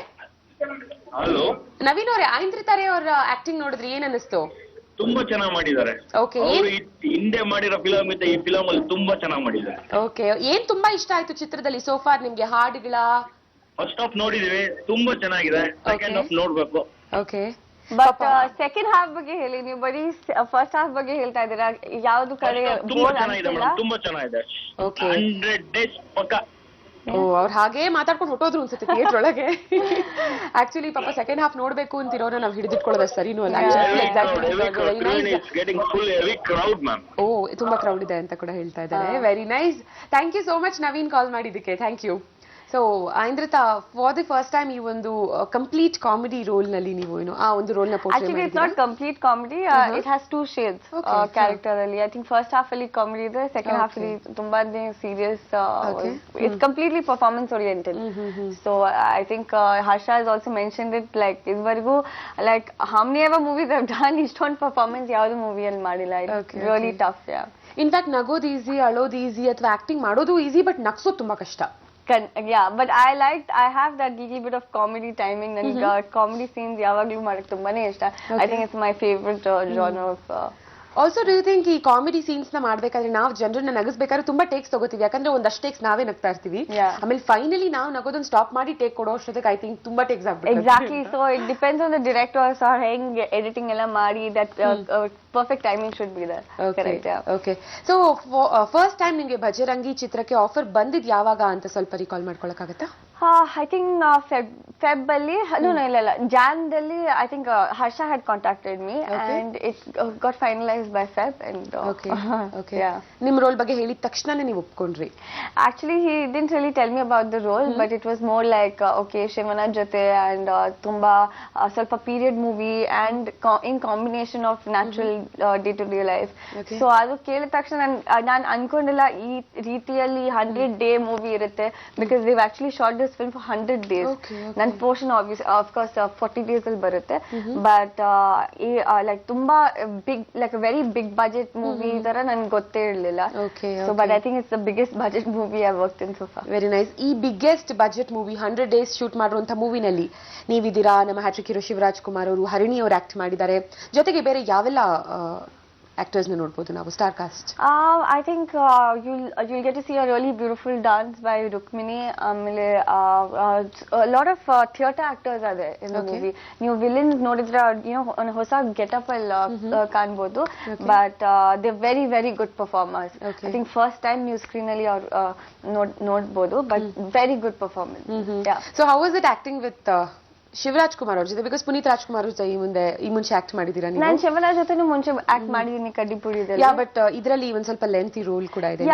ಹಲೋ ನವೀನ್ ಅವರೇ, ಐಂದ್ರಿತಾರೆ ಅವ್ರ ಆಕ್ಟಿಂಗ್ ನೋಡಿದ್ರೆ ಏನ್ ಅನಿಸ್ತು? ತುಂಬಾ ಚೆನ್ನಾಗಿ ಮಾಡಿದ್ದಾರೆ. ಓಕೆ, ಹಿಂದೆ ಮಾಡಿರೋ ಫಿಲಂ ಇದ್ದ ಈ ಫಿಲಂ ಅಲ್ಲಿ ತುಂಬಾ ಚೆನ್ನಾಗಿ ಮಾಡಿದ್ದಾರೆ. ಓಕೆ, ಏನ್ ತುಂಬಾ ಇಷ್ಟ ಆಯ್ತು ಚಿತ್ರದಲ್ಲಿ ಸೋಫಾರ್ ನಿಮ್ಗೆ? ಹಾಡುಗಳ? ಫಸ್ಟ್ ಹಾಫ್ ನೋಡಿದೀವಿ, ತುಂಬಾ ಚೆನ್ನಾಗಿದೆ. ಸೆಕೆಂಡ್ ಹಾಫ್ ನೋಡ್ಬೇಕು. ಓಕೆ, ಬಟ್ ಸೆಕೆಂಡ್ ಹಾಫ್ ಬಗ್ಗೆ ಹೇಳಿ. ನೀವು ಬರೀ ಫಸ್ಟ್ ಹಾಫ್ ಬಗ್ಗೆ ಹೇಳ್ತಾ ಇದ್ದೀರಾ. ಯಾವ್ದು ಕಡೆ ತುಂಬಾ ಚೆನ್ನಾಗಿದೆ ಮೇಡಮ್, ತುಂಬಾ ಚೆನ್ನಾಗಿದೆ. ಓಕೆ, 100 days ಪಕ್ಕ. ಓ, ಅವ್ರು ಹಾಗೆ ಮಾತಾಡ್ಕೊಂಡು ಹೊಟ್ಟೋದ್ರು ಅನ್ಸುತ್ತೆ ಥಿಯೇಟರ್ ಒಳಗೆ. ಆಕ್ಚುಲಿ ಪಾಪ ಸೆಕೆಂಡ್ ಹಾಫ್ ನೋಡ್ಬೇಕು ಅಂತಿರೋನ ನಾವು ಹಿಡಿದಿಟ್ಕೊಳ್ಳೋದು ಸರಿನೂ ಅಲ್ಲ. ಓ, ತುಂಬಾ ಕ್ರೌಡ್ ಇದೆ ಅಂತ ಕೂಡ ಹೇಳ್ತಾ ಇದ್ದಾರೆ. Very nice, thank you so much Naveen call ಮಾಡಿದ್ದಕ್ಕೆ, thank you. So Aindrita, for the first time ಈ ಒಂದು ಕಂಪ್ಲೀಟ್ ಕಾಮಿಡಿ ರೋಲ್ ನಲ್ಲಿ ನೀವು ಏನು ಆ ಒಂದು ರೋಲ್ ನ actually it's not complete comedy. It has 2 shades character ಅಲ್ಲಿ. ಐ ಥಿಂಕ್ ಫಸ್ಟ್ ಹಾಫ್ ಅಲ್ಲಿ ಕಾಮಿಡಿ ಇದೆ, ಸೆಕೆಂಡ್ ಹಾಫ್ ಅಲ್ಲಿ ತುಂಬಾನೇ serious. It's completely performance oriented. So I think Harsha has also mentioned it, like ಇದುವರೆಗೂ like how many ever movies have done ಇಷ್ಟೊಂದು ಪರ್ಫಾರ್ಮೆನ್ಸ್ ಯಾವ್ದು ಮೂವಿಯಲ್ಲಿ ಮಾಡಿಲ್ಲ. It's really tough. ಇನ್ಫ್ಯಾಕ್ಟ್ ನಗೋದು ಈಸಿ, ಅಳೋದು ಈಸಿ, ಅಥವಾ ಆಕ್ಟಿಂಗ್ ಮಾಡೋದು ಈಸಿ, ಬಟ್ ನಗ್ಸೋದು ತುಂಬಾ ಕಷ್ಟ. Yeah, but I have that little bit of comedy timing. ನನಗೆ ಕಾಮಿಡಿ ಸೀನ್ಸ್ ಯಾವಾಗ್ಲೂ ಮಾಡಕ್ ತುಂಬಾನೇ ಇಷ್ಟ. I think it's my favorite genre of also do you think ಈ ಕಾಮಿಡಿ ಸೀನ್ಸ್ ನ ಮಾಡ್ಬೇಕಾದ್ರೆ ನಾವು ಜನರನ್ನ ನಗಿಸ್ಬೇಕಾದ್ರೆ ತುಂಬಾ ಟೇಕ್ಸ್ ತಗೋತೀವಿ, ಯಾಕಂದ್ರೆ ಒಂದಷ್ಟು ಟೇಕ್ಸ್ ನಾವೇ ನಗ್ತಾ ಇರ್ತೀವಿ. ಆಮೇಲೆ ಫೈನಲಿ ನಾವು ನಗೋದನ್ನ ಸ್ಟಾಪ್ ಮಾಡಿ ಟೇಕ್ ಕೊಡೋ ಅಷ್ಟೊತ್ತಿಗೆ ಐ ಥಿಂಕ್ ತುಂಬಾ ಟೇಕ್ಸ್ ಆಗ್ಬಿಡುತ್ತೆ. Exactly. So it depends on the directors or ಹೆಂಗ್ ಎಡಿಟಿಂಗ್ ಎಲ್ಲ ಮಾಡಿ that perfect timing should be there. Okay, so first time ನಿಮಗೆ ಭಜರಂಗಿ ಚಿತ್ರಕ್ಕೆ ಆಫರ್ ಬಂದಿದ್ ಯಾವಾಗ ಅಂತ ಸ್ವಲ್ಪ ರಿಕಾಲ್ ಮಾಡ್ಕೊಳಕ್ಕಾಗತ್ತಾ? ಐ ಥಿಂಕ್ ಫೆಬ್ ಅಲ್ಲಿ, ಇಲ್ಲ ಜಾನ್ದಲ್ಲಿ I think Harsha had contacted me and it got finalised by Feb. And ನಿಮ್ ರೋಲ್ ಬಗ್ಗೆ ಹೇಳಿದ ತಕ್ಷಣನೇ ನೀವು ಒಪ್ಕೊಂಡ್ರಿ? Actually he didn't really tell me about the role, but it was more like okay ಶಿವನ ಜೊತೆ ಅಂಡ್ ತುಂಬಾ ಸ್ವಲ್ಪ period movie and in combination of natural day to day life. So ಅದು ಕೇಳಿದ ತಕ್ಷಣ ನಾನು ಅನ್ಕೊಂಡಿಲ್ಲ ಈ ರೀತಿಯಲ್ಲಿ 100 day ಮೂವಿ ಇರುತ್ತೆ, because they've actually shot this film for 100 days. ನನ್ನ ಪೋರ್ಷನ್ ಆಫ್ ಕೋರ್ಸ್ 40 days ಅಲ್ಲಿ ಬರುತ್ತೆ. ಬಟ್ ಲೈಕ್ ತುಂಬಾ big, like very big budget movie ತರ ನನ್ಗೆ ಗೊತ್ತೇ ಇರಲಿಲ್ಲ. So but I think it's the biggest budget movie I worked in so far. Very nice. ಈ biggest budget movie 100 days shoot ಮಾಡಿರುವಂತ ಮೂವಿನಲ್ಲಿ ನೀವಿದ್ದೀರಾ, ನಮ್ಮ ಹ್ಯಾಟ್ರಿಕ್ ಹೀರೋ ಶಿವರಾಜ್ ಕುಮಾರ್ ಅವರು, ಹರಿಣಿ ಅವರು ಆಕ್ಟ್ ಮಾಡಿದ್ದಾರೆ, ಜೊತೆಗೆ ಬೇರೆ ಯಾವೆಲ್ಲ actors na nodbodu ನಾವು star cast? I think you'll get to see a really beautiful dance by Rukmini. Amile a lot of theatre actors are there in the movie. New villains nodidra, you know, on hosa getup alli kaanbodu, but they're very very good performers. I think first time ನೀವು screen ಅಲ್ಲಿ ನೋಡ್ಬೋದು, but very good performance. Yeah. So how was it acting with Shivraj Kumar ಅವ್ರ ಜೊತೆ, ಬಿಕಾಸ್ ಪುನೀತ್ ರಾಜ್ಕುಮಾರ್ ಅವ್ರ ಜೊತೆ ಈ ಮುಂಚೆ ಆಕ್ಟ್ ಮಾಡಿದೀರಾ ನೀವು? ನಾನು ಶಿವರಾಜ್ ಜೊತೆನೂ ಮುಂಚೆ ಆಕ್ಟ್ ಮಾಡಿದೀನಿ ಕಡ್ಡಿಪುಡಿದಲ್ಲಿ. ಯಾ, ಬಟ್ ಇದರಲ್ಲಿ ಒಂದ್ ಸ್ವಲ್ಪ ಲೆಂತಿ ರೋಲ್ ಕೂಡ ಇದೆ.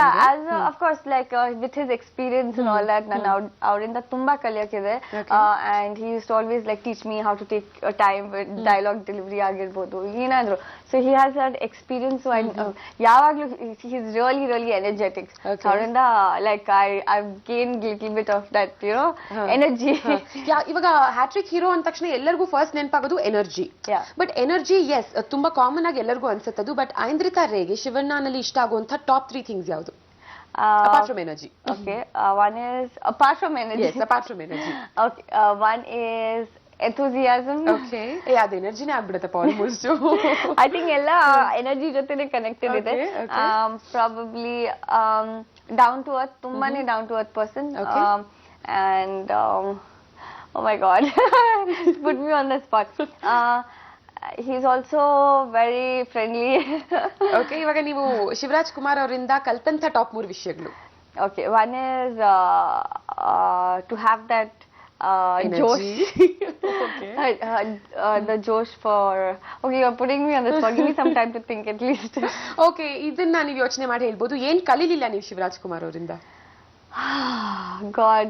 Of course like with his experience and all that ನಾನು ಅವರಿಂದ ತುಂಬಾ ಕಲಿಯಕ್ಕಿದೆ. And he use always like teach me how to take time dialogue delivery ಆಗಿರ್ಬೋದು ಏನಾದ್ರು. So he has that experience and ಯಾವಾಗ್ಲೂ ಹಿ ಇಸ್ ರಿಯಲಿ ಎನರ್ಜೆಟಿಕ್. ಅವರಿಂದ like I gain little bit of that energy. ಇವಾಗ ಹ್ಯಾಟ್ರಿಕ್ ಹೀರೋ ಅಂದ ತಕ್ಷಣ ಎಲ್ಲರಿಗೂ ಫಸ್ಟ್ ನೆನಪಾಗೋದು ಎನರ್ಜಿ. ಬಟ್ ಎನರ್ಜಿ ಎಸ್ ತುಂಬಾ ಕಾಮನ್ ಆಗಿ ಎಲ್ಲರಿಗೂ ಅನ್ಸುತ್ತದು. ಬಟ್ ಐಂದ್ರಿತಾ ರೇಗೆ ಶಿವಣ್ಣನಲ್ಲಿ ಇಷ್ಟ ಆಗುವಂತ ಟಾಪ್ 3 ಥಿಂಗ್ಸ್ ಯಾವುದು? Apart from energy. Okay, one is apart from energy. Yes, apart from energy. Okay, one is enthusiasm. Okay. ಅದು ಎನರ್ಜಿನೇ ಆಗ್ಬಿಡುತ್ತಪ್ಪ ಆಲ್ಮೋಸ್ಟ್. I think ಎಲ್ಲ ಎನರ್ಜಿ ಜೊತೆನೆ ಕನೆಕ್ಟೆಡ್ ಇದೆ. Probably down to earth, ತುಂಬಾನೇ down to earth person. And oh my god, put me on the spot. He's also very friendly. Okay, ಇವಾಗ ನೀವು ಶಿವರಾಜ್ ಕುಮಾರ್ ಅವರಿಂದ ಕಲ್ತಂತ ಟಾಪ್ 3 ವಿಷಯಗಳು. Okay, one is to have that josh. Okay. The josh for. Okay, you're putting me on the spot. Give me some time to think at least. Okay, ಇದನ್ನ ನೀವು ಯೋಚನೆ ಮಾಡಿ ಹೇಳ್ಬೋದು. ಏನ್ ಕಲೀಲಿಲ್ಲ ನೀವು ಶಿವರಾಜ್ ಕುಮಾರ್ ಅವರಿಂದ? God,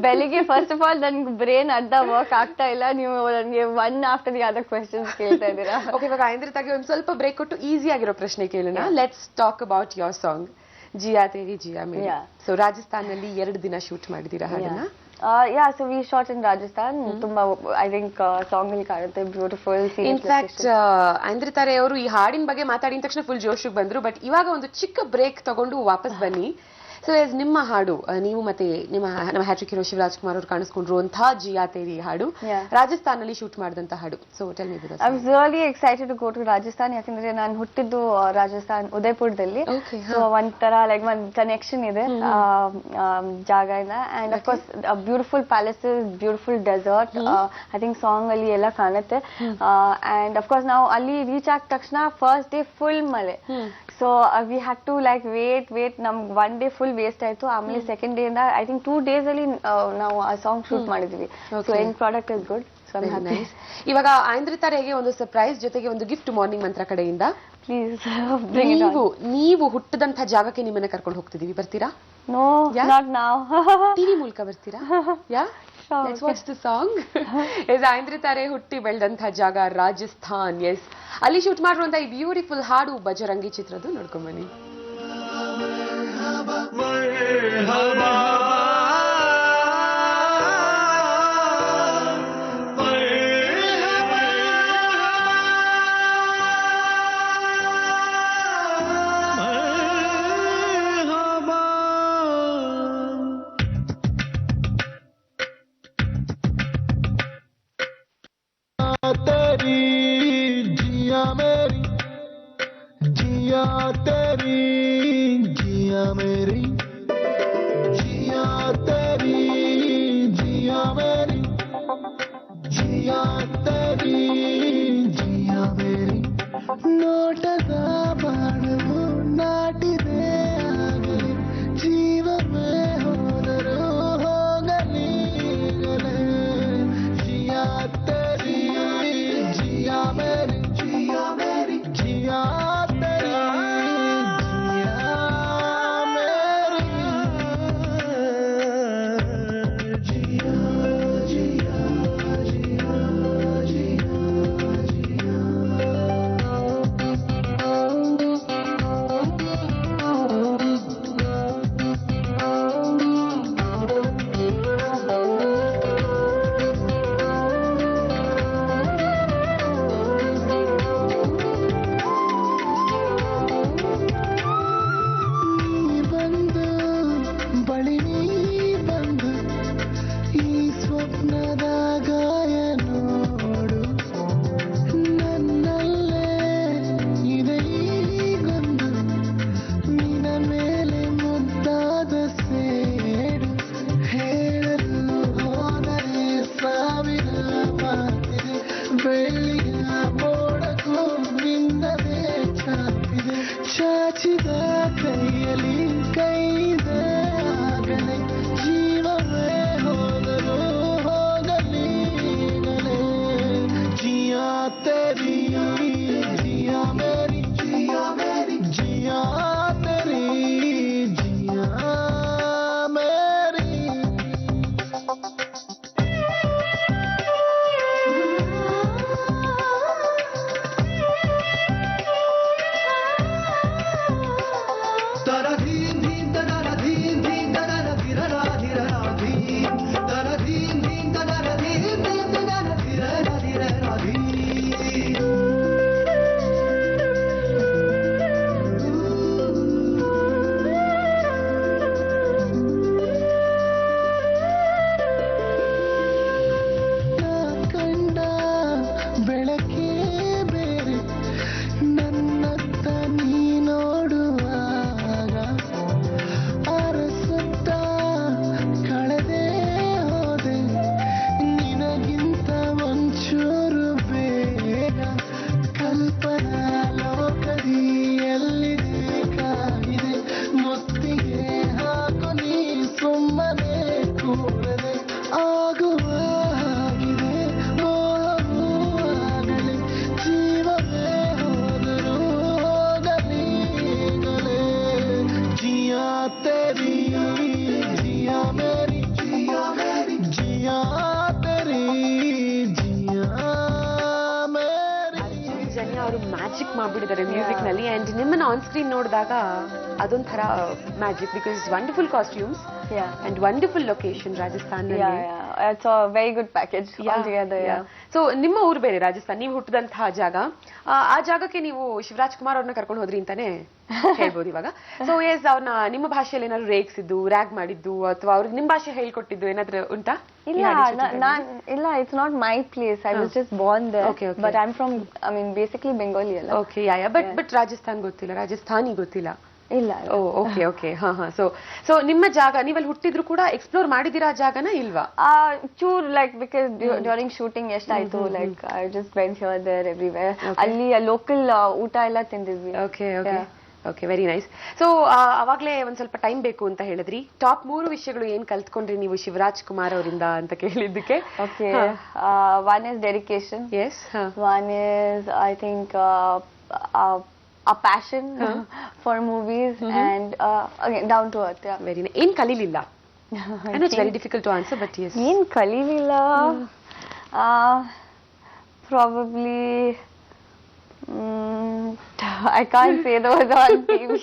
ಬೆಳಿಗ್ಗೆ ಫಸ್ಟ್ ಆಫ್ ಆಲ್ ನನ್ಗೆ ಬ್ರೇನ್ ಅರ್ಧ ವರ್ಕ್ ಆಗ್ತಾ ಇಲ್ಲ. ನೀವು ನನಗೆ one after the other questions ಕೇಳ್ತಾ ಇದ್ದೀರಾ. ಓಕೆ, ಇವಾಗ ಐಂದ್ರಿತಾಗೆ ಒಂದ್ ಸ್ವಲ್ಪ ಬ್ರೇಕ್ ಕೊಟ್ಟು ಈಸಿ ಆಗಿರೋ ಪ್ರಶ್ನೆ ಕೇಳೋಣ. Let's talk about your song Jiya Teri Jiya Mary. So Rajasthan ನಲ್ಲಿ 2 ದಿನ ಶೂಟ್ ಮಾಡಿದೀರಾ ಹಾಡನ್ನ? ಸೊ ವಿ ಶಾಟ್ ಇನ್ ರಾಜಸ್ಥಾನ್. ತುಂಬಾ ಐ ಥಿಂಕ್ ಸಾಂಗ್ ಅಲ್ಲಿ ಕಾಣುತ್ತೆ ಬ್ಯೂಟಿಫುಲ್. ಇನ್ಫ್ಯಾಕ್ಟ್ ಐಂದ್ರಿತಾ ರೇ ಅವರು ಈ ಹಾಡಿನ ಬಗ್ಗೆ ಮಾತಾಡಿದ ತಕ್ಷಣ ಫುಲ್ ಜೋಶಿಗೆ ಬಂದ್ರು. ಬಟ್ ಇವಾಗ ಒಂದು ಚಿಕ್ಕ ಬ್ರೇಕ್ ತಗೊಂಡು ವಾಪಸ್ ಬನ್ನಿ. ಸೊ ನಿಮ್ಮ ಹಾಡು, ನೀವು ಮತ್ತೆ ನಮ್ಮ ಹ್ಯಾಟ್ರಿಕ್ ಹೀರೋ ಶಿವರಾಜ್ ಕುಮಾರ್ ಅವರು ಕಾಣಿಸ್ಕೊಂಡಿರುವಂತಹ ಜಿಯಾ ತೇರಿ ಹಾಡು ರಾಜಸ್ಥಾನ್ ನಲ್ಲಿ ಶೂಟ್ ಮಾಡಿದಂತ ಹಾಡು. So tell me about. I am really excited to go to Rajasthan. ಯಾಕಂದ್ರೆ ನಾನು ಹುಟ್ಟಿದ್ದು ರಾಜಸ್ಥಾನ್ ಉದಯಪುರದಲ್ಲಿ. ಸೊ ಒಂಥರ ಲೈಕ್ ಒಂದು ಕನೆಕ್ಷನ್ ಇದೆ ಜಾಗ ಇಂದ. And of course beautiful palaces, beautiful desert. I think song ಅಲ್ಲಿ ಎಲ್ಲ ಕಾಣುತ್ತೆ. ಅಂಡ್ ಅಫ್ ಕೋರ್ಸ್ ನಾವು ಅಲ್ಲಿ ರೀಚ್ ಆದ ತಕ್ಷಣ ಫಸ್ಟ್ ಡೇ ಫುಲ್ ಮಳೆ. So we had to like wait ನಮ್ಗೆ 1 ಡೇ ಫುಲ್ ವೇಸ್ಟ್ ಆಯ್ತು. ಆಮೇಲೆ ಸೆಕೆಂಡ್ ಡೇ ಇಂದ ಐ ಥಿಂಕ್ 2 ಡೇಸ್ ಅಲ್ಲಿ ನಾವು ಆ ಸಾಂಗ್ ಶೂಟ್ ಮಾಡಿದ್ವಿ. So end product is good. So I am happy. ಇವಾಗ ಐಂದ್ರಿತಾ ರೇಗೆ ಒಂದು ಸರ್ಪ್ರೈಸ್ ಜೊತೆಗೆ ಒಂದು ಗಿಫ್ಟ್ ಮಾರ್ನಿಂಗ್ ಮಂತ್ರ ಕಡೆಯಿಂದ. ಪ್ಲೀಸ್ ನೀವು ಹುಟ್ಟದಂತ ಜಾಗಕ್ಕೆ ನಿಮ್ಮನ್ನ ಕರ್ಕೊಂಡು ಹೋಗ್ತಿದೀವಿ, ಬರ್ತೀರಾ? No, not now. ಟಿವಿ ಮೂಲಕ ಬರ್ತೀರಾ? Yeah, let's watch the song. Aindrita Ray ಹುಟ್ಟಿ ಬೆಳೆದಂತಹ ಜಾಗ ರಾಜಸ್ಥಾನ್. ಎಸ್, ಅಲ್ಲಿ ಶೂಟ್ ಮಾಡಿರುವಂತಹ ಈ ಬ್ಯೂಟಿಫುಲ್ ಹಾಡು ಬಜರಂಗಿ ಚಿತ್ರದ್ದು. ನೋಡ್ಕೊಂಡ್ ಬನ್ನಿ. ನೋಟದ ಬಾಣವು ನಾಟಿದೆ ಆಗಲಿ, ಜೀವವೇ ಹೋದರೂ ಹೋಗಲಿ ಜಿಯಾ ತೆರಿ ಜಿಯಾ ಮೇರಿ ಜಿಯಾ ಮೇರಿ ಜಿಯಾ ತೆರಿ ಜಿಯಾ ಮೇರಿ ಜಿಯಾ ಚಾಚಿದ ಕೈಯಲ್ಲಿ ಕೈದೆ ಆಗಲಿ, ಜೀವವೇ ಹೋದರೂ ಹೋಗಲಿ तेरी जिया मेरी जिया तेरी जिया मेरी ಅರ್ಜುನ್ ಜನ್ಯ ಅವರು ಮ್ಯಾಜಿಕ್ ಮಾಡ್ಬಿಟ್ಟಿದ್ದಾರೆ ಮ್ಯೂಸಿಕ್ ನಲ್ಲಿ ಅಂಡ್ ನಿಮ್ಮನ್ನ ಆನ್ ಸ್ಕ್ರೀನ್ ನೋಡಿದಾಗ ಅದೊಂಥರ magic because wonderful costumes and wonderful location Rajasthan It's a very good package altogether. So ನಿಮ್ಮ ಊರು ಬೇರೆ ರಾಜಸ್ಥಾನ್, ನೀವು ಹುಟ್ಟಿದಂತಹ ಜಾಗ, ಆ ಜಾಗಕ್ಕೆ ನೀವು ಶಿವರಾಜ್ ಕುಮಾರ್ ಅವ್ರನ್ನ ಕರ್ಕೊಂಡು ಹೋದ್ರಿ ಅಂತಾನೆ ಹೇಳ್ಬೋದು ಇವಾಗ. ಸೊ ಎಸ್, ಅವ್ರನ್ನ ನಿಮ್ಮ ಭಾಷೆಯಲ್ಲಿ ಏನಾದ್ರು ರೇಗಿಸಿದ್ದು, ರ್ಯಾಗ್ ಮಾಡಿದ್ದು ಅಥವಾ ಅವ್ರಿಗೆ ನಿಮ್ಮ ಭಾಷೆ ಹೇಳ್ಕೊಟ್ಟಿದ್ದು ಏನಾದ್ರು ಉಂಟಾ? ಇಲ್ಲ, it's not my place. I was just born there. Okay. But I'm from, basically Bengali ಅಲ್ಲ. ಓಕೆ, ಬಟ್ ರಾಜಸ್ಥಾನ್ ಗೊತ್ತಿಲ್ಲ, ರಾಜಸ್ಥಾನಿ ಗೊತ್ತಿಲ್ಲ. ಇಲ್ಲ. ಓಕೆ. ಸೊ ನಿಮ್ಮ ಜಾಗ, ನೀವಲ್ಲಿ ಹುಟ್ಟಿದ್ರು ಕೂಡ ಎಕ್ಸ್ಪ್ಲೋರ್ ಮಾಡಿದಿರಾ ಆ ಜಾಗನ ಇಲ್ವಾ? ಚೂರ್ ಲೈಕ್ ಬಿಕಾಸ್ ಡ್ಯೂರಿಂಗ್ ಶೂಟಿಂಗ್ ಎಷ್ಟಾಯ್ತು, like I just went here there everywhere. ಅಲ್ಲಿ ಲೋಕಲ್ ಊಟ ಎಲ್ಲ ತಿಂದಿದ್ವಿ. Okay, very nice. ಸೊ ಅವಾಗ್ಲೇ ಒಂದ್ ಸ್ವಲ್ಪ ಟೈಮ್ ಬೇಕು ಅಂತ ಹೇಳಿದ್ರಿ. ಟಾಪ್ 3 ವಿಷಯಗಳು ಏನ್ ಕಲ್ತ್ಕೊಂಡ್ರಿ ನೀವು ಶಿವರಾಜ್ ಕುಮಾರ್ ಅವರಿಂದ ಅಂತ ಕೇಳಿದ್ದಕ್ಕೆ? Okay, one is dedication. Yes. One is, I think, a passion for movies and again down to earth. Yeah. Very nice. ಏನ್ ಕಲೀಲಿಲ್ಲ? I know it's very difficult to answer, but yes. ಏನ್ ಕಲೀಲಿಲ್ಲ? Probably I can't say those on TV.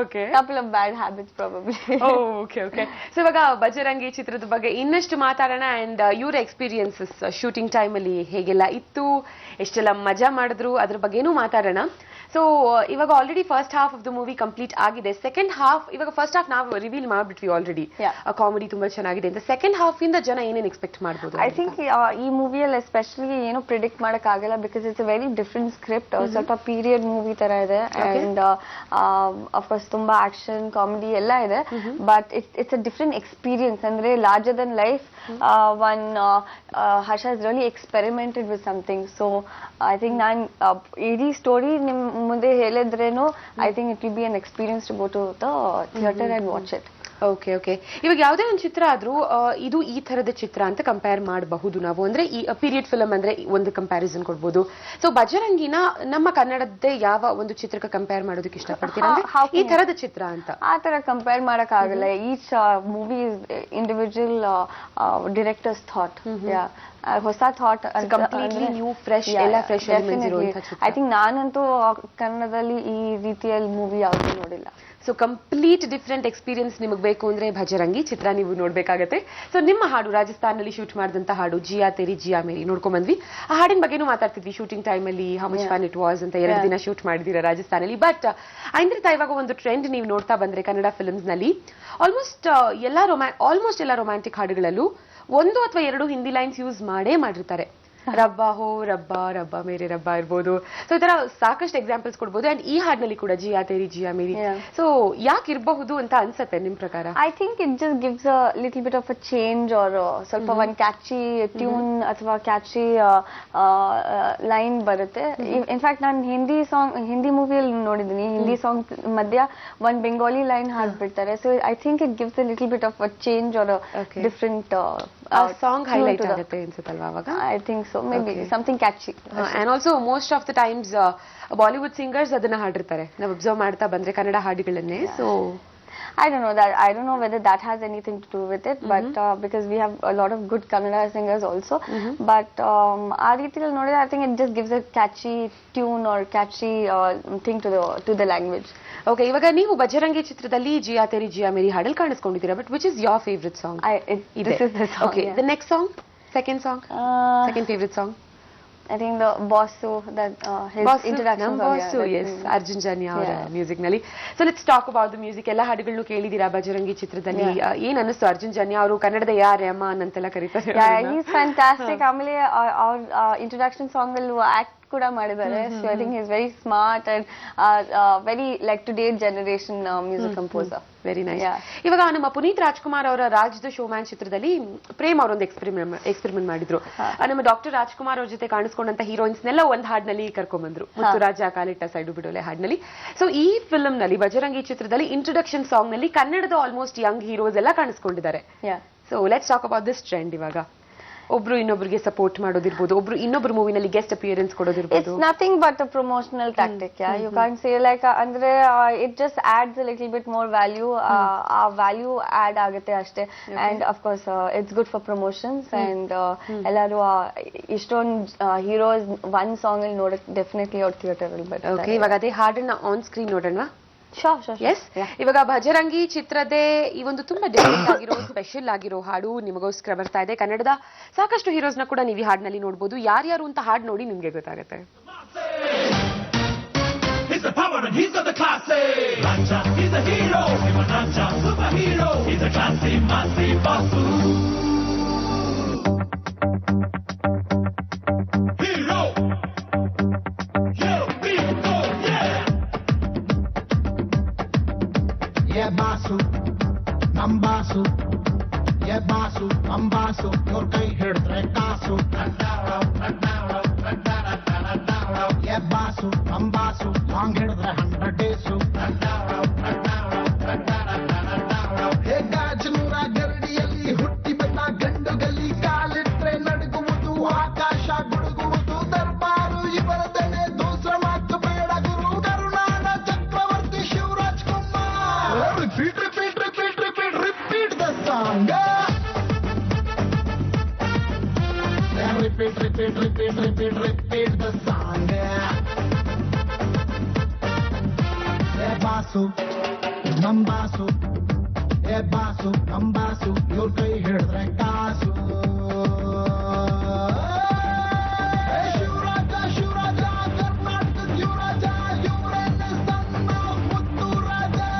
Okay. Couple of bad habits probably. Okay. So ಇವಾಗ ಬಜರಂಗಿ ಚಿತ್ರದ ಬಗ್ಗೆ ಇನ್ನಷ್ಟು ಮಾತಾಡೋಣ and your experiences shooting time ಅಲ್ಲಿ ಹೇಗೆಲ್ಲ ಇತ್ತು, ಎಷ್ಟೆಲ್ಲ ಮಜಾ ಮಾಡಿದ್ರು, ಅದ್ರ ಬಗ್ಗೆನೂ ಮಾತಾಡೋಣ. ಸೊ ಇವಾಗ already first half of the movie complete ಆಗಿದೆ. ಸೆಕೆಂಡ್ ಹಾಫ್, ಇವಾಗ ಫಸ್ಟ್ ಹಾಫ್ ನಾವು ರಿವೀಲ್ ಮಾಡ್ಬಿಟ್ವಿ ಆಲ್ರೆಡಿ, ಕಾಮಿಡಿ ತುಂಬಾ ಚೆನ್ನಾಗಿದೆ ಅಂತ. ಸೆಕೆಂಡ್ ಹಾಫ್ ಇಂದ ಜನ ಏನೇನ್ ಎಕ್ಸ್ಪೆಕ್ಟ್ ಮಾಡ್ಬೋದು? ಐ ಥಿಂಕ್ ಈ ಮೂವಿಯಲ್ಲಿ ಎಸ್ಪೆಷಲಿ ಏನು ಪ್ರಿಡಿಕ್ಟ್ ಮಾಡಕ್ ಆಗಲ್ಲ because it's a very different script. ಸ್ವಲ್ಪ ಪೀರಿಯಡ್ ಮೂವಿ ತರ ಇದೆ ಅಂಡ್ ಅಫ್ಕೋರ್ಸ್ ತುಂಬಾ ಆಕ್ಷನ್ ಕಾಮಿಡಿ ಎಲ್ಲ ಇದೆ, but it's a different experience. ಅಂದ್ರೆ larger than life Harsha has really experimented with something. So I think ನಾನು ಇಡೀ ಸ್ಟೋರಿ ನಿಮ್ ಮುಂದೆ ಹೇಳಿದ್ರೇನು, I think it will be an experience to go to the theater and watch it. Okay. ಇವಾಗ ಯಾವುದೇ ಒಂದು ಚಿತ್ರ ಆದ್ರೂ ಇದು ಈ ತರದ ಚಿತ್ರ ಅಂತ ಕಂಪೇರ್ ಮಾಡಬಹುದು ನಾವು. ಅಂದ್ರೆ ಈ ಪೀರಿಯಡ್ ಫಿಲಮ್ ಅಂದ್ರೆ ಒಂದು ಕಂಪ್ಯಾರಿಸನ್ ಕೊಡ್ಬೋದು. ಸೊ ಬಜರಂಗಿನ ನಮ್ಮ ಕನ್ನಡದ್ದೇ ಯಾವ ಒಂದು ಚಿತ್ರಕ್ಕೆ ಕಂಪೇರ್ ಮಾಡೋದಕ್ಕೆ ಇಷ್ಟಪಡ್ತೀರಾ? ಈ ತರದ ಚಿತ್ರ ಅಂತ ಆ ತರ ಕಂಪೇರ್ ಮಾಡಕ್ ಆಗಲ್ಲ. Each movie is individual directors thought. ಹೊಸ ಥಾಟ್, ಕಂಪ್ಲೀಟ್ಲಿ ನ್ಯೂ ಫ್ರೆಶ್, ಎಲ್ಲ ಫ್ರೆಶ್ ಎಲಿಮೆಂಟ್ಸ್ ಇರುವಂತ ಚಿತ್ರ. ಐ ಥಿಂಕ್ ನಾನಂತೂ ಕನ್ನಡದಲ್ಲಿ ಈ ರೀತಿಯಲ್ಲಿ ಮೂವಿ ಯಾವ್ದು ನೋಡಿಲ್ಲ. ಸೊ ಕಂಪ್ಲೀಟ್ ಡಿಫ್ರೆಂಟ್ ಎಕ್ಸ್ಪೀರಿಯನ್ಸ್ ನಿಮಗೆ ಬೇಕು ಅಂದ್ರೆ ಭಜರಂಗಿ ಚಿತ್ರ ನೀವು ನೋಡ್ಬೇಕಾಗತ್ತೆ. ಸೊ ನಿಮ್ಮ ಹಾಡು, ರಾಜಸ್ಥಾನಲ್ಲಿ ಶೂಟ್ ಮಾಡಿದಂತ ಹಾಡು ಜಿಯಾ ತೆರಿ ಜಿಯಾ ಮೇರಿ ನೋಡ್ಕೊಂಡ್ ಬಂದ್ವಿ. ಆ ಹಾಡಿನ ಬಗ್ಗೆನೂ ಮಾತಾಡ್ತಿದ್ವಿ ಶೂಟಿಂಗ್ ಟೈಮ್ ಅಲ್ಲಿ, how much fun it was ಅಂತ. 2 ದಿನ ಶೂಟ್ ಮಾಡಿದೀರಾ ರಾಜಸ್ಥಾನಲ್ಲಿ. ಬಟ್ ಐಂದ್ರಿತಾ, ಇವಾಗ ಒಂದು ಟ್ರೆಂಡ್ ನೀವು ನೋಡ್ತಾ ಬಂದ್ರೆ ಕನ್ನಡ ಫಿಲ್ಮ್ಸ್ ನಲ್ಲಿ ಆಲ್ಮೋಸ್ಟ್ ಎಲ್ಲ ರೊಮ್ಯಾಂಟಿಕ್ ಹಾಡುಗಳಲ್ಲೂ 1 ಅಥವಾ 2 ಹಿಂದಿ ಲೈನ್ಸ್ ಯೂಸ್ ಮಾಡಿರ್ತಾರೆ. ರಬ್ಬಾ ಹೋ ರಬ್ಬಾ, ರಬ್ಬಾ ಮೇರೆ ರಬ್ಬಾ ಇರ್ಬೋದು. ಸೊ ಈ ತರ ಸಾಕಷ್ಟು ಎಕ್ಸಾಂಪಲ್ಸ್ ಕೊಡ್ಬೋದು. ಅಂಡ್ ಈ ಹಾಡಿನಲ್ಲಿ ಕೂಡ ಜಿಯಾ ತೇರಿ ಜಿಯಾ ಮೇರಿ. ಸೊ ಯಾಕೆ ಇರಬಹುದು ಅಂತ ಅನ್ಸತ್ತೆ ನಿಮ್ ಪ್ರಕಾರ? I think it just gives a little bit of a change or ಸ್ವಲ್ಪ ಒಂದು ಕ್ಯಾಚಿ ಟ್ಯೂನ್ ಅಥವಾ ಕ್ಯಾಚಿ ಲೈನ್ ಬರುತ್ತೆ. ಇನ್ಫ್ಯಾಕ್ಟ್ ನಾನು ಹಿಂದಿ ಮೂವಿಯಲ್ಲಿ ನೋಡಿದ್ದೀನಿ, ಹಿಂದಿ ಸಾಂಗ್ ಮಧ್ಯ ಒಂದು ಬೆಂಗಾಲಿ ಲೈನ್ ಹಾಡ್ಬಿಡ್ತಾರೆ. So I think it gives a little bit of a change or different song highlight ಆಗುತ್ತೆ ಅನ್ಸುತ್ತಲ್ವಾ ಅವಾಗ? I think so, maybe something catchy. And also most of the times Bollywood singers ಅದನ್ನ ಹಾಡಿರ್ತಾರೆ, ನಾವು ಅಬ್ಸರ್ವ್ ಮಾಡ್ತಾ ಬಂದ್ರೆ ಕನ್ನಡ ಹಾಡುಗಳನ್ನೇ. So I don't know whether that has anything to do with it, but because we have a lot of good Kannada singers also. But ಆ ರೀತಿಯಲ್ಲಿ ನೋಡಿದ್ರೆ I think it just gives a catchy tune or catchy thing to the language. Okay, ಇವಾಗ ನೀವು ಬಜರಂಗಿ ಚಿತ್ರದಲ್ಲಿ ಜಿಯಾ ತೆರಿ ಜಿಯಾ ಮೇರಿ ಹಾಡಲ್ಲಿ ಕಾಣಿಸ್ಕೊಂಡಿದ್ದೀರಾ. But which is your favourite song? This is the song. Okay, the next song, second favorite song? I think the Bossu, that his introduction song. Bossu, yes, Arjun Janya ಅವರ ಮ್ಯೂಸಿಕ್ ನಲ್ಲಿ. So let's talk about the music. ಎಲ್ಲ ಹಾಡುಗಳನ್ನು ಕೇಳಿದೀರಾ ಬಜರಂಗಿ ಚಿತ್ರದಲ್ಲಿ? ಏನ್ ಅನ್ನಿಸ್ತು? ಅರ್ಜುನ್ ಜನ್ಯ ಅವರು ಕನ್ನಡದ ಯಾರ್ ಅಮ್ಮನ್ ಅಂತೆಲ್ಲ ಕರೀತಾರೆ. He's fantastic. ಆಮೇಲೆ ಅವ್ರ ಇಂಟ್ರೊಡಕ್ಷನ್ ಸಾಂಗ್ ಅಲ್ಲಿ ಆಕ್ಟ್ ಕೂಡ ಮಾಡಿದ್ದಾರೆ. So I think he's very smart and very like today's generation music composer. Very nice. ಇವಾಗ ನಮ್ಮ ಪುನೀತ್ ರಾಜ್ಕುಮಾರ್ ಅವರ ರಾಜ್ ದ ಶೋಮ್ಯಾನ್ ಚಿತ್ರದಲ್ಲಿ ಪ್ರೇಮ್ ಅವರೊಂದು ಎಕ್ಸ್ಪೆರಿಮೆಂಟ್ ಮಾಡಿದ್ರು. ನಮ್ಮ ಡಾಕ್ಟರ್ ರಾಜ್ಕುಮಾರ್ ಅವ್ರ ಜೊತೆ ಕಾಣಿಸ್ಕೊಂಡಂತ ಹೀರೋಯಿನ್ಸ್ನೆಲ್ಲ ಒಂದ್ ಹಾಡ್ನಲ್ಲಿ ಕರ್ಕೊಂಡ್ ಬಂದ್ರು, ಮುತ್ತುರಾಜ ಕಾಲಿಟ್ಟ ಸೈಡು ಬಿಡೋಲೆ ಹಾಡ್ನಲ್ಲಿ. ಸೊ ಈ ಫಿಲ್ಮ್ ನಲ್ಲಿ ಬಜರಂಗಿ ಚಿತ್ರದಲ್ಲಿ ಇಂಟ್ರೊಡಕ್ಷನ್ ಸಾಂಗ್ ನಲ್ಲಿ ಕನ್ನಡದ ಆಲ್ಮೋಸ್ಟ್ ಯಂಗ್ ಹೀರೋಸ್ ಎಲ್ಲ ಕಾಣಿಸ್ಕೊಂಡಿದ್ದಾರೆ. So let's talk about this trend ಇವಾಗ. ಒಬ್ರು ಇನ್ನೊಬ್ರಿಗೆ ಸಪೋರ್ಟ್ ಮಾಡೋದಿರ್ಬೋದು, ಒಬ್ರು ಇನ್ನೊಬ್ರು ಮೂವಿನಲ್ಲಿ ಗೆಸ್ಟ್ ಅಪಿಯರೆನ್ಸ್ It's ಕೊಡೋದಿರ್ಬೋದು. nothing but a promotional tactic, yeah. You can't say like andre it just adds a little bit more value. Value add agate ashte, and of course it's good for promotions and ellaru ishton heroes one song il nodak definitely out theater al okay, bartare. ಇವಾಗ ಅದೇ ಹಾಡನ್ನ ಆನ್ ಸ್ಕ್ರೀನ್ ನೋಡೋಣ. Sure. ಎಸ್, ಇವಾಗ ಭಜರಂಗಿ ಚಿತ್ರದೇ ಈ ಒಂದು ತುಂಬಾ ಡಿಫರೆಂಟ್ ಆಗಿರೋ ಸ್ಪೆಷಲ್ ಆಗಿರೋ ಹಾಡು ನಿಮಗೋಸ್ಕರ ಬರ್ತಾ ಇದೆ. ಕನ್ನಡದ ಸಾಕಷ್ಟು ಹೀರೋಸ್ ನ ಕೂಡ ನೀವು ಈ ಹಾಡಿನಲ್ಲಿ ನೋಡಬಹುದು. ಯಾರ್ಯಾರು ಅಂತ ಹಾಡು ನೋಡಿ ನಿಮ್ಗೆ ಗೊತ್ತಾಗುತ್ತೆ. He's the power and he's got the classy. Raja, he's a hero. He's a Raja, superhero. He's a classy, massy Basu. Hero. Here we go, yeah. Yeah, Basu, I'm Basu. Yeah, Basu, I'm Basu. Your guy here, Kasu. Yeah, Basu, I'm Basu. Long head, 100 days. Hey, ಗಾಜನೂರ ಗರಡಿಯಲ್ಲಿ ಹುಟ್ಟಿ ಬಂದ ಗಂಡುಗಲ್ಲಿ ಕಾಲಿಟ್ರೆ ನಡುಗುವುದು ಆಕಾಶ ಗುಡುಗುವುದು ದರ್ಬಾರು ಇವರದನೆ ದೂಸರ ಮಾತು ಬೇಡ ಗುರು ಕರುಣಾನ ಚಕ್ರವರ್ತಿ Shivraj Kumar. Repeat the song. Repeat the song. Yeah, Basu, I'm Basu. Yeah, Basu, I'm Basu. Your guy here, Kasu. Hey, Shivraja, Karnataka, Yuraja, Yurana, son of Muttu Raja.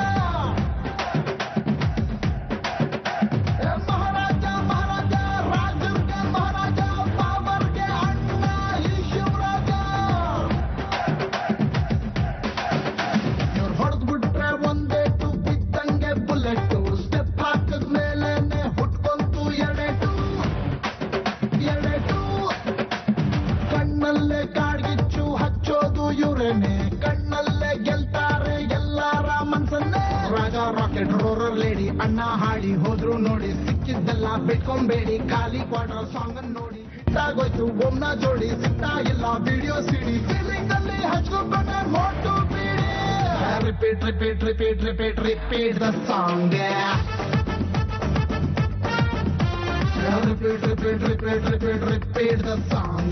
Hey, Maharaja, Rajurga Maharaja, Babarge Anna, he Shivraja. You're ಹೊಡೆದ್ ಬಿಟ್ರೆ ಒಂದೇ ಟು ಬಿದ್ದಂಗೆ ಬುಲೆಟ್ಟು, ಸ್ಟೆಪ್ ಹಾಕದ್ ಮೇಲೇನೆ ಹುಟ್ಕೊಂತು ಎಡೆಟು. ಕಣ್ಣಲ್ಲೇ ಕಾಡ್ಗಿಚ್ಚು ಹಚ್ಚೋದು ಇವ್ರೇನೆ, ಕಣ್ಣಲ್ಲೇ ಗೆಲ್ತಾರೆ ಎಲ್ಲಾರ ಮನ್ಸನ್ನೇ. ರಾಜ ರಾಕೆಟ್ ರೋರರ್ ಲೇಡಿ ಅಣ್ಣ ಹಾಡಿ ಹೋದ್ರು ನೋಡಿ, ಸಿಕ್ಕಿದ್ದೆಲ್ಲ ಬಿಟ್ಕೊಂಬೇಡಿ ಖಾಲಿ ಕ್ವಾರ್ಟರ್ ಸಾಂಗ್ ನೋಡಿ. ಹಿಟ್ಟಾಗೋಯ್ತು ಒಮ್ನ ಜೋಡಿ, ಸಿಗ್ತಾ ಇಲ್ಲ ವಿಡಿಯೋ ಸಿಡಿ, ಫೀಲಿಂಗ್ ಅಲ್ಲಿ ಹಚ್ಕೊಂಡ್ರೆ ಮೋಟು ಬಿಡಿ. Repeat the song. Repeat the song.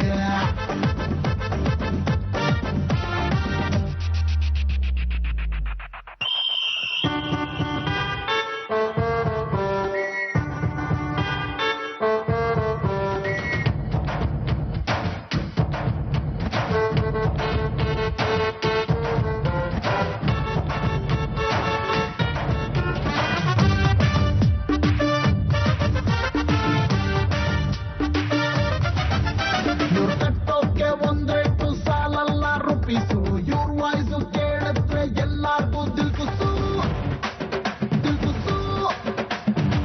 ಇವ್ರ್ ಕಟ್ಟೋಕೆ ಒಂದೇಟು ಸಾಲಲ್ಲ ರೂಪಿಸು, ಇವ್ರ ವಾಯ್ಸು ಕೇಳಿದ್ರೆ ಎಲ್ಲಾರ್ಗೂ ದಿಲ್ಕುಸು.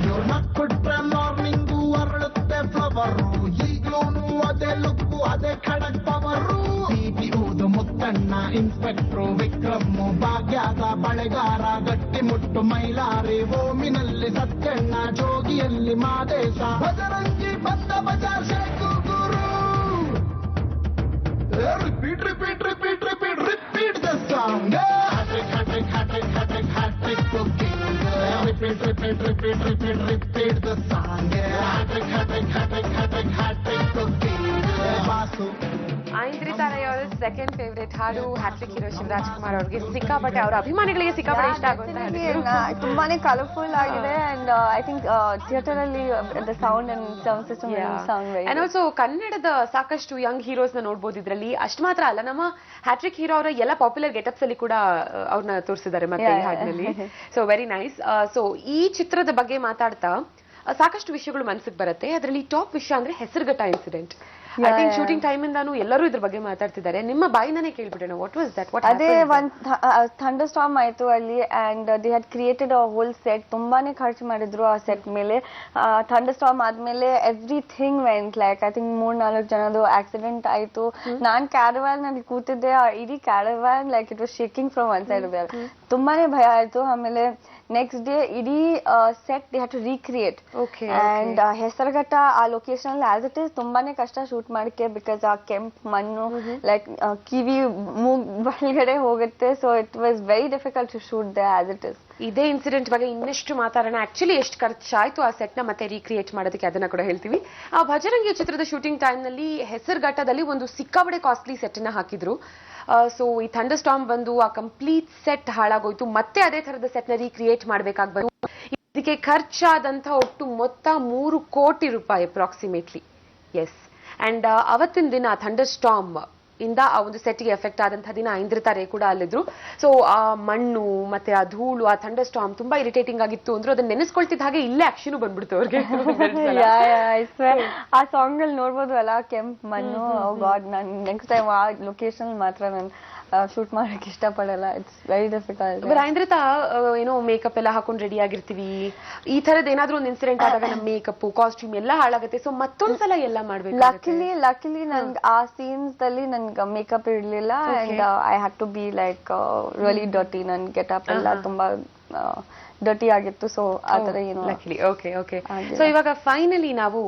ಇವ್ರ ನಕ್ಬಿಟ್ರೆ ಮಾರ್ನಿಂಗು ಅರಳುತ್ತೆ ಫ್ಲವರು, ಈಗ್ಲೂನು ಅದೇ ಲುಕ್ಕು ಅದೇ ಖಡಕ್ ಪವರು. ಊದು ಮುತ್ತಣ್ಣ, ಇನ್ಸ್ಪೆಕ್ಟ್ರು ವಿಕ್ರಮ್ಮು, ಭಾಗ್ಯದ ಬಳೆಗಾರ, ಗಟ್ಟಿ ಮುಟ್ಟು ಮೈಲಾರಿ, ಓಮಿನಲ್ಲಿ ಸತ್ಯಣ್ಣ, ಜೋಗಿಯಲ್ಲಿ ಮಾದೇಶ, ಭಜರಂಗಿ ಬಂದ ಬಜಾರ್ ಶೇಖು ಗುರು. Repeat the song. Hat-trick cooking. Repeat the song. Hat-trick cooking. Basu. Aindrita Rai ಅವರ ಸೆಕೆಂಡ್ ಫೇವರೇಟ್ ಹಾಡು ಹ್ಯಾಟ್ರಿಕ್ ಹೀರೋ ಶಿವರಾಜ್ ಕುಮಾರ್ ಅವ್ರಿಗೆ ಸಿಕ್ಕಾಪಟ್ಟೆ, ಅವರ ಅಭಿಮಾನಿಗಳಿಗೆ ಸಿಕ್ಕಾಪಟ್ಟೆ ಇಷ್ಟ ಆಗುವಂತ ಹಾಡು. ತುಂಬಾನೇ ಕಲರ್ಫುಲ್ ಆಗಿದೆ ಅಂಡ್ ಐ ಥಿಂಕ್ ಥಿಯೇಟರ್ ಅಲ್ಲಿ the sound and sound system sound very. And also ಕನ್ನಡದ ಸಾಕಷ್ಟು ಯಂಗ್ ಹೀರೋಸ್ ನ ನೋಡಬಹುದು ಇದರಲ್ಲಿ. ಅಷ್ಟು ಮಾತ್ರ ಅಲ್ಲ, ನಮ್ಮ ಹ್ಯಾಟ್ರಿಕ್ ಹೀರೋ ಅವರ ಎಲ್ಲ ಪಾಪ್ಯುಲರ್ ಗೆಟಪ್ಸ್ ಅಲ್ಲಿ ಕೂಡ ಅವ್ರನ್ನ ತೋರಿಸಿದ್ದಾರೆ ಮತ್ತೆ ಈ ಹಾಡಿನಲ್ಲಿ. So very nice. ಸೊ ಈ ಚಿತ್ರದ ಬಗ್ಗೆ ಮಾತಾಡ್ತಾ ಸಾಕಷ್ಟು ವಿಷಯಗಳು ಮನಸ್ಸಿಗೆ ಬರುತ್ತೆ. ಅದರಲ್ಲಿ ಟಾಪ್ ವಿಷಯ ಅಂದ್ರೆ Hesaraghatta incident. I think shooting time ಇಂದಾನು ಎಲ್ಲರೂ ಇದ್ರ ಬಗ್ಗೆ ಮಾತಾಡ್ತಿದ್ದಾರೆ. ನಿಮ್ಮ ಬಾಯಿಂದಾನೇ ಕೇಳ್ಬಿಡೋಣ, ವಾಟ್ ವಾಸ್ ದಟ್? ಅದೇ ಒಂದ್ ಥಂಡರ್ ಸ್ಟಾರ್ಮ್ ಆಯ್ತು ಅಲ್ಲಿ, and they had created a whole set. ತುಂಬಾನೇ ಖರ್ಚು ಮಾಡಿದ್ರು ಆ ಸೆಟ್ ಮೇಲೆ. ಥಂಡರ್ ಸ್ಟಾರ್ಮ್ ಆದ್ಮೇಲೆ everything went like I think 3-4 ಜನದು ಆಕ್ಸಿಡೆಂಟ್ ಆಯ್ತು. ನಾನ್ ಕ್ಯಾರವ್ಯಾನ್ ನಲ್ಲಿ ಕೂತಿದ್ದೆ, ಇಡೀ caravan like it was shaking from one side where. ತುಂಬಾನೇ ಭಯ ಆಯ್ತು. ಆಮೇಲೆ ನೆಕ್ಸ್ಟ್ ಡೇ ಇಡೀ set they had to recreate. And Hesaraghatta ಆ ಲೊಕೇಶನ್ ಅಲ್ಲಿ ಆಸ್ ಇಟ್ ಇಸ್ ತುಂಬಾನೇ ಕಷ್ಟ ಶೂಟ್ ಮಾಡಕ್ಕೆ, ಬಿಕಾಸ್ ಆ ಕೆಂಪು ಮಣ್ಣು ಲೈಕ್ ಕಿವಿ ಮೂಗ್ ಒಳಗಡೆ ಹೋಗುತ್ತೆ. So it was very difficult to shoot they as it is. ಇದೇ ಇನ್ಸಿಡೆಂಟ್ ಬಗ್ಗೆ ಇನ್ನಷ್ಟು ಮಾತಾಡೋಣ. ಆಕ್ಚುಲಿ ಎಷ್ಟು ಖರ್ಚಾಯ್ತು ಆ ಸೆಟ್ ನ ಮತ್ತೆ ರೀಕ್ರಿಯೇಟ್ ಮಾಡೋದಕ್ಕೆ ಅದನ್ನ ಕೂಡ ಹೇಳ್ತೀವಿ. ಆ ಭಜರಂಗಿ ಚಿತ್ರದ ಶೂಟಿಂಗ್ ಟೈಮ್ ನಲ್ಲಿ ಹೆಸರುಘಟ್ಟದಲ್ಲಿ ಒಂದು ಸಿಕ್ಕಾಬಡೆ ಕಾಸ್ಟ್ಲಿ ಸೆಟ್ ನ ಹಾಕಿದ್ರು. ಸೊ ಈ ಥಂಡರ್ ಸ್ಟಾರ್ಮ್ ಬಂದು ಆ ಕಂಪ್ಲೀಟ್ ಸೆಟ್ ಹಾಳಾಗೋಯ್ತು. ಮತ್ತೆ ಅದೇ ತರದ ಸೆಟ್ ನ ರೀಕ್ರಿಯೇಟ್ ಮಾಡ್ಬೇಕಾಗಿ ಬಂತು. ಇದಕ್ಕೆ ಖರ್ಚಾದಂತ ಒಟ್ಟು ಮೊತ್ತ 3 ಕೋಟಿ ರೂಪಾಯಿ ಅಪ್ರಾಕ್ಸಿಮೇಟ್ಲಿ. ಎಸ್. ಅಂಡ್ ಅವತ್ತಿನ ದಿನ ಥಂಡರ್ ಸ್ಟಾರ್ಮ್ ಇಂದ ಆ ಒಂದು ಸೆಟ್ಗೆ ಎಫೆಕ್ಟ್ ಆದಂತಹ ದಿನ ಐಂದ್ರಿತಾ ರೇ ಕೂಡ ಅಲ್ಲಿದ್ರು. ಸೊ ಆ ಮಣ್ಣು ಮತ್ತೆ ಆ ಧೂಳು, ಆ ಥಂಡರ್ ಸ್ಟಾರ್ಮ್ ತುಂಬಾ ಇರಿಟೇಟಿಂಗ್ ಆಗಿತ್ತು ಅಂದ್ರು. ಅದನ್ನ ನೆನೆಸ್ಕೊಳ್ತಿದ್ದ ಹಾಗೆ ಇಲ್ಲೇ ಆಕ್ಷನ್ ಬಂದ್ಬಿಡ್ತು ಅವ್ರಿಗೆ. ಆ ಸಾಂಗ್ ಅಲ್ಲಿ ನೋಡ್ಬೋದು ಅಲ್ಲ, ಕೆಂಪ್ ಮಣ್ಣು. ಗಾಡ್, ನಾನು ನೆಕ್ಸ್ಟ್ ಟೈಮ್ ಆ ಲೊಕೇಶನ್ ಮಾತ್ರ ನಾನು ಶೂಟ್ ಮಾಡಕ್ ಇಷ್ಟಪಡಲ್ಲ. It's very difficult. ಐಂದ್ರಿತಾ ಏನೋ ಮೇಕಪ್ ಎಲ್ಲ ಹಾಕೊಂಡು ರೆಡಿ ಆಗಿರ್ತೀವಿ, ಈ ತರದ್ ಏನಾದ್ರೂ ಒಂದು ಇನ್ಸಿಡೆಂಟ್ ಆದಾಗ ನಮ್ಮ ಮೇಕಪ್ ಕಾಸ್ಟ್ಯೂಮ್ ಎಲ್ಲ ಹಾಳಾಗುತ್ತೆ. ಸೊ ಮತ್ತೊಂದ್ಸಲ ಎಲ್ಲ ಮಾಡ್ಬೇಕು. ಲಕಿಲಿ ನನ್ಗೆ ಆ ಸೀನ್ಸ್ ಅಲ್ಲಿ ನನ್ಗೆ ಮೇಕಪ್ ಇರ್ಲಿಲ್ಲ. And I had to be like really dirty. ನನ್ ಗೆಟಪ್ ಎಲ್ಲ ತುಂಬಾ ಡರ್ಟಿ ಆಗಿತ್ತು. ಸೊ ಆತರ ಏನು ಲಕಿಲಿ. Okay okay. ಸೊ ಇವಾಗ ಫೈನಲಿ ನಾವು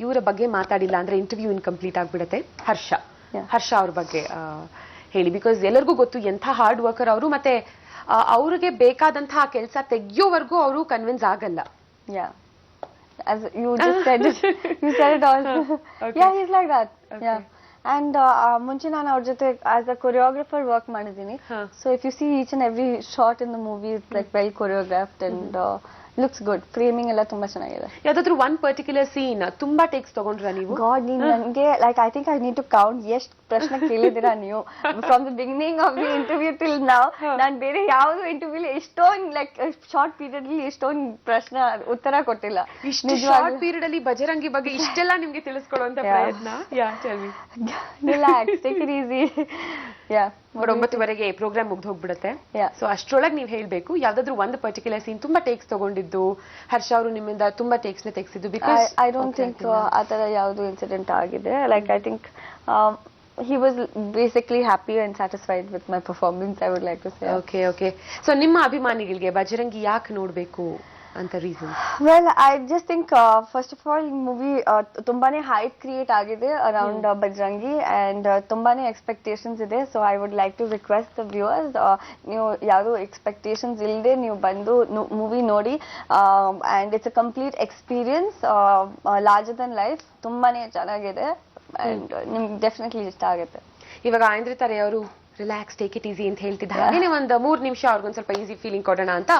ಇವರ ಬಗ್ಗೆ ಮಾತಾಡಿಲ್ಲ ಅಂದ್ರೆ ಇಂಟರ್ವ್ಯೂ ಇನ್ಕಂಪ್ಲೀಟ್ ಆಗ್ಬಿಡತ್ತೆ. ಹರ್ಷ ಅವ್ರ ಬಗ್ಗೆ ಹೇಳಿ, ಬಿಕಾಸ್ ಎಲ್ಲರಿಗೂ ಗೊತ್ತು ಎಂಥ ಹಾರ್ಡ್ ವರ್ಕರ್ ಅವರು. ಮತ್ತೆ ಅವ್ರಿಗೆ ಬೇಕಾದಂತಹ ಕೆಲಸ ತೆಗಿಯೋವರೆಗೂ ಅವರು ಕನ್ವಿನ್ಸ್ ಆಗಲ್ಲ. As you just said it, you said it all. Okay. Yeah, he's like that. Okay. Yeah. And ಮುಂಚೆ ನಾನು ಅವ್ರ ಜೊತೆ ಆಸ್ ಅ ಕೊರಿಯೋಗ್ರಾಫರ್ ವರ್ಕ್ ಮಾಡಿದ್ದೀನಿ. So if you see each and every shot in the movie it's like well choreographed and looks good. Framing ಎಲ್ಲ ತುಂಬಾ ಚೆನ್ನಾಗಿದೆ. ಯಾವ್ದಾದ್ರು ಒನ್ ಪರ್ಟಿಕ್ಯುಲರ್ ಸೀನ್ ತುಂಬಾ ಟೇಕ್ಸ್ ತಗೊಂಡ್ರ ನೀವು? ಗಾಡ್, ನನ್ಗೆ like I think I need to count ಎಷ್ಟು ಪ್ರಶ್ನೆ ಕೇಳಿದಿರಾ ನೀವು from the beginning of the interview till now. ನಾನ್ ಬೇರೆ ಯಾವ್ದು ಇಂಟರ್ವ್ಯೂ ಎಷ್ಟೊಂದ್ ಲೈಕ್ ಶಾರ್ಟ್ ಪೀರಿಯಡ್ ಅಲ್ಲಿ ಎಷ್ಟೊಂದ್ ಪ್ರಶ್ನೆ ಉತ್ತರ ಕೊಟ್ಟಿಲ್ಲ. ಇಷ್ಟು ಶಾರ್ಟ್ ಪೀರಿಯಡ್ ಅಲ್ಲಿ ಬಜರಂಗಿ ಬಗ್ಗೆ ಇಷ್ಟೆಲ್ಲ ನಿಮ್ಗೆ ತಿಳಿಸ್ಕೊಡುವಂತ ಪ್ರಯತ್ನ. Relax, take it easy. But 9:30ಗೆ ಪ್ರೋಗ್ರಾಮ್ ಮುಗ್ದು ಹೋಗ್ಬಿಡುತ್ತೆ. ಸೊ ಅಷ್ಟ್ರೊಳಗೆ ನೀವ್ ಹೇಳ್ಬೇಕು ಯಾವ್ದಾದ್ರು ಒಂದು ಪರ್ಟಿಕ್ಯುಲರ್ ಸೀನ್ ತುಂಬಾ ಟೇಕ್ಸ್ ತಗೊಂಡಿದ್ದು, ಹರ್ಷ ಅವರು ನಿಮ್ಮಿಂದ ತುಂಬಾ ಟೇಕ್ಸ್ ನ ತೆಗೆಸಿದ್ದು. ಬಿಕಾಸ್ ಐ ಡೋಂಟ್ ಥಿಂಕ್ ಆತರ ಯಾವ್ದು ಇನ್ಸಿಡೆಂಟ್ ಆಗಿದೆ. Like I think he was basically happy and satisfied with my performance, I would like to say. Okay. So ನಿಮ್ಮ ಅಭಿಮಾನಿಗಳಿಗೆ ಬಜರಂಗಿ ಯಾಕೆ ನೋಡ್ಬೇಕು ಅಂತ reason? Well, I just think first of all movie ತುಂಬಾನೇ hype create ಆಗಿದೆ around ಬಜರಂಗಿ and ತುಂಬಾನೇ expectations ಇದೆ. So I would like to request the viewers, ನೀವು ಯಾವುದು expectations ಇಲ್ಲದೆ ನೀವು ಬಂದು movie ನೋಡಿ, and it's a complete experience, larger than life. ತುಂಬಾನೇ ಚೆನ್ನಾಗಿದೆ and ನಿಮ್ಗೆ ಡೆಫಿನೆಟ್ಲಿ ಇಷ್ಟ ಆಗುತ್ತೆ. ಇವಾಗ ಐಂದ್ರಿತಾ ರೇ ಅವರು ರಿಲ್ಯಾಕ್ಸ್, ಟೇಕ್ ಇಟ್ ಈಸಿ ಅಂತ ಹೇಳ್ತಿದ್ದ ಹಾಗೇನೆ ಒಂದು 3 ನಿಮಿಷ ಅವ್ರಿಗೊಂದು ಸ್ವಲ್ಪ ಈಸಿ ಫೀಲಿಂಗ್ ಕೊಡೋಣ ಅಂತ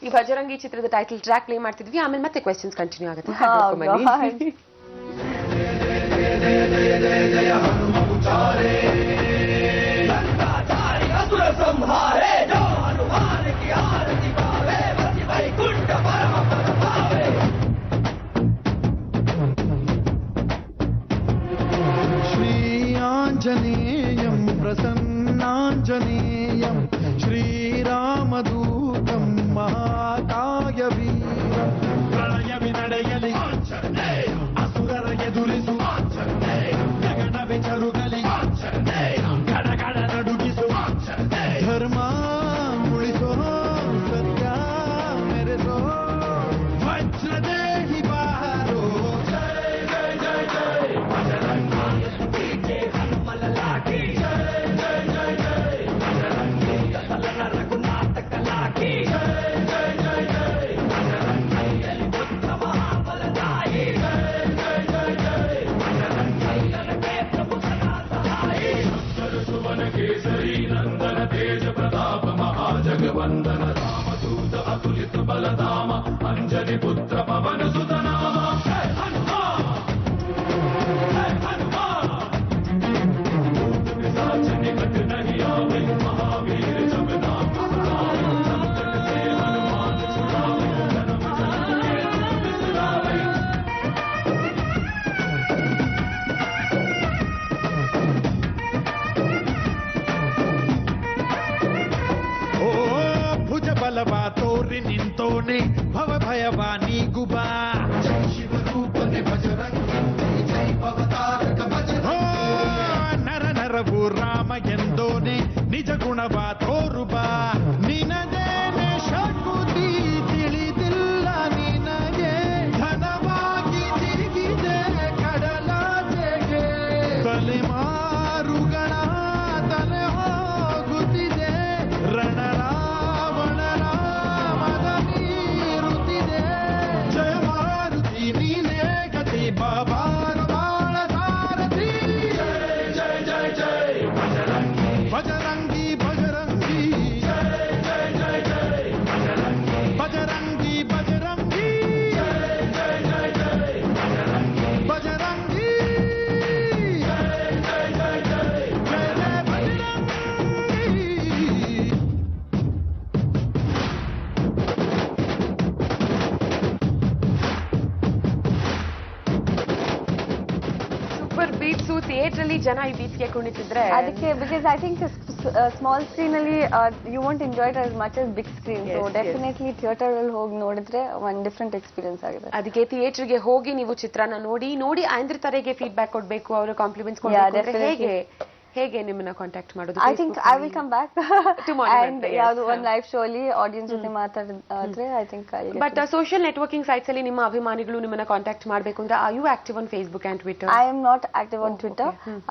ಈ ಬಜರಂಗಿ ಚಿತ್ರದ ಟೈಟಲ್ ಟ್ರ್ಯಾಕ್ ಪ್ಲೇ ಮಾಡ್ತಿದ್ವಿ. ಆಮೇಲೆ ಮತ್ತೆ ಕ್ವೆಶ್ಚನ್ಸ್ ಕಂಟಿನ್ಯೂ ಆಗುತ್ತೆ. ಶ್ರೀಯಾಂಜನೇಯಂ ಪ್ರಸನ್ನಾಂಜನೇಯಂ ಶ್ರೀರಾಮದೂತಂ ಮಹಾಕಾಯವೀರಂ ಪ್ರಳಯವಿ ನಡೆಯಲಿ ಅಸುರರ ಎದುರಿಸು ಗಗನವೇ ಚರುಗಲಿ ಗಡಗಡ ನಡುಗಿಸು ಧರ್ಮ ಉಳಿಸೋ ಸತ್ಯ ಮೆರೆಸೋ ವಜ್ರದೇಹಿ ಬಾರೋ ಜಯ ಜಯ ಜಯ ಜಯ ಬಜರಂಗಿ ವಂದನ ರಾಮದೂತ ಅತುಲಿತ ಬಲಧಾಮ ಅಂಜನಿ ಪುತ್ರ ಪವನ ಸುತನಾಮ निकट नहीं आवे महावीर जब नाम संकट से हनुमान छुड़ावे जन्म जन्म के दुख बिसरावे ಎದುರಿ ನಿಂತೋನೆ ಭವ ಭಯವ ನೀಗುಬಾ ಶಿವರೂಪನೆ ಬಜರಂಗಿ ಜೈ ಭವತಾರಕ ಬಜರಂಗಿ ನರ ನರವು ರಾಮ ಎಂದೋನೆ ನಿಜ ಗುಣವ ತೋರುಬಾ ನಿನದೇನೆ ಶಕುತಿ ತಿಳಿದಿಲ್ಲ ನಿನಗೆ ಘನವಾಗಿ ತಿರುಗಿದೆ ಕಡಲಾಚೆಗೆ ತಲೆಮಾರುಗಳ ತಲೆ ಹೋಗುತ್ತಿದೆ ರಣರಾವಣರ ಮದ ಮೀರುತ್ತಿದೆ ಜಯ ಮಾರುತಿ ನೀನೇ ಗತಿ ಬಾಬಾರ ಬಾಳ ಸಾರಥಿ ಜಯ ಜಯ ಜಯ ಜಯ ಬಜರಂಗಿ ಬಜರಂಗಿ ಜಯ ಜಯ ಜಯ ಜಯ ಬಜರಂಗಿ ಬಜರಂಗಿ ಜಯ ಜಯ ಜಯ ಜಯ ಬಜರಂಗಿ ಜಯ ಜಯ ಜಯ ಜಯ ಜಯ ಜಯ ಬಜರಂಗಿ ಸೂಪರ್ ಬೀಟ್ಸು ಥಿಯೇಟರ್ ಅಲ್ಲಿ ಜನ ಈ ಬೀಟ್ಸ್ಗೆ ಕುಣಿತಿದ್ರೆ ಅದಕ್ಕೆ because I think small screen ಅಲ್ಲಿ you want enjoy it as much as big screen so Yes, yes. Definitely theatre ಅಲ್ಲಿ ಹೋಗಿ ನೋಡಿದ್ರೆ ಒಂದು ಡಿಫ್ರೆಂಟ್ ಎಕ್ಸ್ಪೀರಿಯನ್ಸ್ ಆಗಿದೆ. ಅದಕ್ಕೆ ಥಿಯೇಟರ್ಗೆ ಹೋಗಿ ನೀವು ಚಿತ್ರನ ನೋಡಿ ಆಂಧ್ರ ತರೆಗೆ ಫೀಡ್ಬ್ಯಾಕ್ ಕೊಡ್ಬೇಕು, ಅವರು ಕಾಂಪ್ಲಿಮೆಂಟ್ಸ್ Yeah, ಕೊಡ್ಬೇಕು ಅಂದ್ರೆ definitely. ಹೇಗೆ ನಿಮ್ಮನ್ನ ಕಾಂಟ್ಯಾಕ್ಟ್ ಮಾಡೋದು? I think I will come back Tomorrow and ಮತ್ತೆ, yes. ಯಾವ್ದು ಒಂದು ಲೈವ್ ಶೋ ಅಲ್ಲಿ ಆಡಿಯನ್ಸ್ ಜೊತೆ ಮಾತಾಡಿದ್ರೆ I think but social networking sites ಅಲ್ಲಿ ನಿಮ್ಮ ಅಭಿಮಾನಿಗಳು ನಿಮ್ಮನ್ನ ಕಾಂಟ್ಯಾಕ್ಟ್ ಮಾಡಬೇಕು ಅಂದ್ರೆ are you active on Facebook and Twitter? I am not active on Twitter.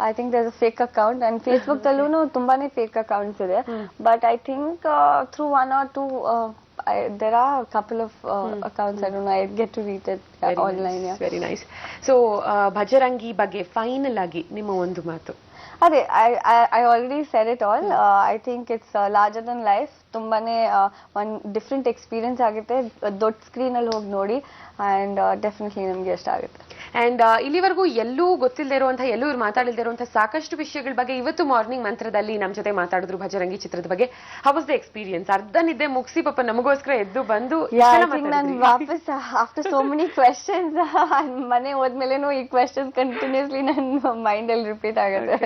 I think there's a fake account and Facebook ತಲ್ಲೂನು ತುಂಬಾನೇ fake accounts ಇದೆ. But I think through one or two there are a couple of accounts. I don't know. I get to read it online. Yeah. Very nice. So Bhajarangi ಬಗ್ಗೆ ಫೈನಲ್ ಆಗಿ ನಿಮ್ಮ ಒಂದು ಮಾತು. ಅದೇ I already said it all. I think it's larger than life. ತುಂಬಾನೇ ಒಂದು ಡಿಫ್ರೆಂಟ್ ಎಕ್ಸ್ಪೀರಿಯನ್ಸ್ ಆಗುತ್ತೆ. ದೊಡ್ಡ ಸ್ಕ್ರೀನ್ ಅಲ್ಲಿ ಹೋಗಿ ನೋಡಿ ಅಂಡ್ ಡೆಫಿನೆಟ್ಲಿ ನಮ್ಗೆ ಇಷ್ಟ ಆಗುತ್ತೆ. ಅಂಡ್ ಇಲ್ಲಿವರೆಗೂ ಎಲ್ಲೂ ಗೊತ್ತಿಲ್ಲದೆ ಇರುವಂತಹ ಎಲ್ಲೂ ಇವ್ರು ಮಾತಾಡಲ್ದೇ ಇರುವಂತಹ ಸಾಕಷ್ಟು ವಿಷಯಗಳ ಬಗ್ಗೆ ಇವತ್ತು ಮಾರ್ನಿಂಗ್ ಮಂತ್ರದಲ್ಲಿ ನಮ್ಮ ಜೊತೆ ಮಾತಾಡಿದ್ರು ಭಜರಂಗಿ ಚಿತ್ರದ ಬಗ್ಗೆ. How was the experience? ಅರ್ಧ ನಿದ್ದೆ ಮುಗಿಸಿ ಪಾಪ ನಮಗೋಸ್ಕರ ಎದ್ದು ಬಂದು ನಾನು ವಾಪಸ್ ಆಫ್ಟರ್ ಸೋ ಮೆನಿ ಕ್ವೆಶನ್ಸ್ ಮನೆ ಹೋದ್ಮೇಲೆನೂ ಈ ಕ್ವೆಶನ್ಸ್ ಕಂಟಿನ್ಯೂಸ್ಲಿ ನನ್ನ ಮೈಂಡ್ ಅಲ್ಲಿ ರಿಪೀಟ್ ಆಗುತ್ತೆ.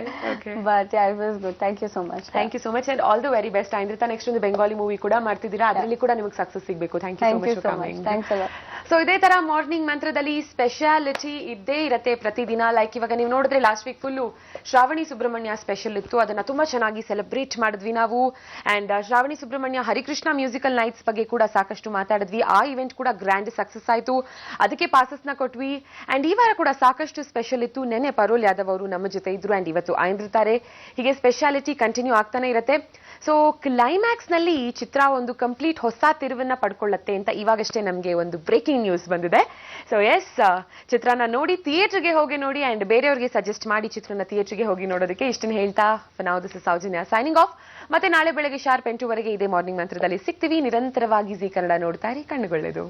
But I was good. Thank you so much. Thank you so much and all the very best. Aindrita next ಒಂದು ಬೆಂಗಾಲಿ ಮೂವಿ ಕೂಡ ಮಾಡ್ತಿದ್ದೀರಾ, ಅದರಲ್ಲಿ ಕೂಡ ನಿಮಗೆ ಸಕ್ಸಸ್ ಸಿಗಬೇಕು. Thank you so much. Thanks ಅಲ್ಲ. ಸೊ ಇದೇ ತರ ಮಾರ್ನಿಂಗ್ ಮಂತ್ರದಲ್ಲಿ ಸ್ಪೆಷಾಲಿಟಿ ಇದ್ದೇ ಇರತ್ತೆ ಪ್ರತಿದಿನ. ಲೈಕ್ ಇವಾಗ ನೀವು ನೋಡಿದ್ರೆ last week full Shravani Subrahmanya special ಇತ್ತು, ಅದನ್ನ ತುಂಬಾ ಚೆನ್ನಾಗಿ ಸೆಲೆಬ್ರೇಟ್ ಮಾಡಿದ್ವಿ ನಾವು. And Shravani Subrahmanya Harikrishna musical nights ಬಗ್ಗೆ ಕೂಡ ಸಾಕಷ್ಟು ಮಾತಾಡಿದ್ವಿ. ಆ ಇವೆಂಟ್ ಕೂಡ ಗ್ರ್ಯಾಂಡ್ ಸಕ್ಸಸ್ ಆಯ್ತು, ಅದಕ್ಕೆ ಪಾಸಸ್ ನ ಕೊಟ್ವಿ. ಅಂಡ್ ಈ ವಾರ ಕೂಡ ಸಾಕಷ್ಟು ಸ್ಪೆಷಲ್ ಇತ್ತು. ನೆನೆ ಪರೋಲ್ ಯಾದವ್ ಅವರು ನಮ್ಮ ಜೊತೆ ಇದ್ರು ಅಂಡ್ ಇವತ್ತು ಆಯ್ದಿರ್ತಾರೆ. ಹೀಗೆ ಸ್ಪೆಷಾಲಿಟಿ ಕಂಟಿನ್ಯೂ ಆಗ್ತಾನೆ ಇರುತ್ತೆ. ಸೊ ಕ್ಲೈಮ್ಯಾಕ್ಸ್ ನಲ್ಲಿ ಈ ಚಿತ್ರ ಒಂದು ಕಂಪ್ಲೀಟ್ ಹೊಸ ತಿರುವನ್ನ ಪಡ್ಕೊಳ್ಳುತ್ತೆ ಅಂತ ಇವಾಗಷ್ಟೇ ನಮಗೆ ಒಂದು ಬ್ರೇಕಿಂಗ್ ನ್ಯೂಸ್ ಬಂದಿದೆ. ಸೊ ಎಸ್, ಚಿತ್ರನ ನೋಡಿ ಥಿಯೇಟರ್ಗೆ ಹೋಗಿ ನೋಡಿ ಅಂಡ್ ಬೇರೆಯವ್ರಿಗೆ ಸಜೆಸ್ಟ್ ಮಾಡಿ ಚಿತ್ರನ ಥಿಯೇಟರ್ಗೆ ಹೋಗಿ ನೋಡೋದಕ್ಕೆ. ಇಷ್ಟನ್ನು ಹೇಳ್ತಾ ನಾವು this is Soujanya signing off. ಮತ್ತೆ ನಾಳೆ ಬೆಳಗ್ಗೆ ಶಾರ್ಪ್ 8 ವರೆಗೆ ಇದೇ ಮಾರ್ನಿಂಗ್ ಮಂತ್ರದಲ್ಲಿ ಸಿಗ್ತೀವಿ. ನಿರಂತರವಾಗಿ ಜೀ ಕನ್ನಡ ನೋಡ್ತಾ ಇರಿ, ಕಣ್ಣುಗೊಳ್ಳೆದು.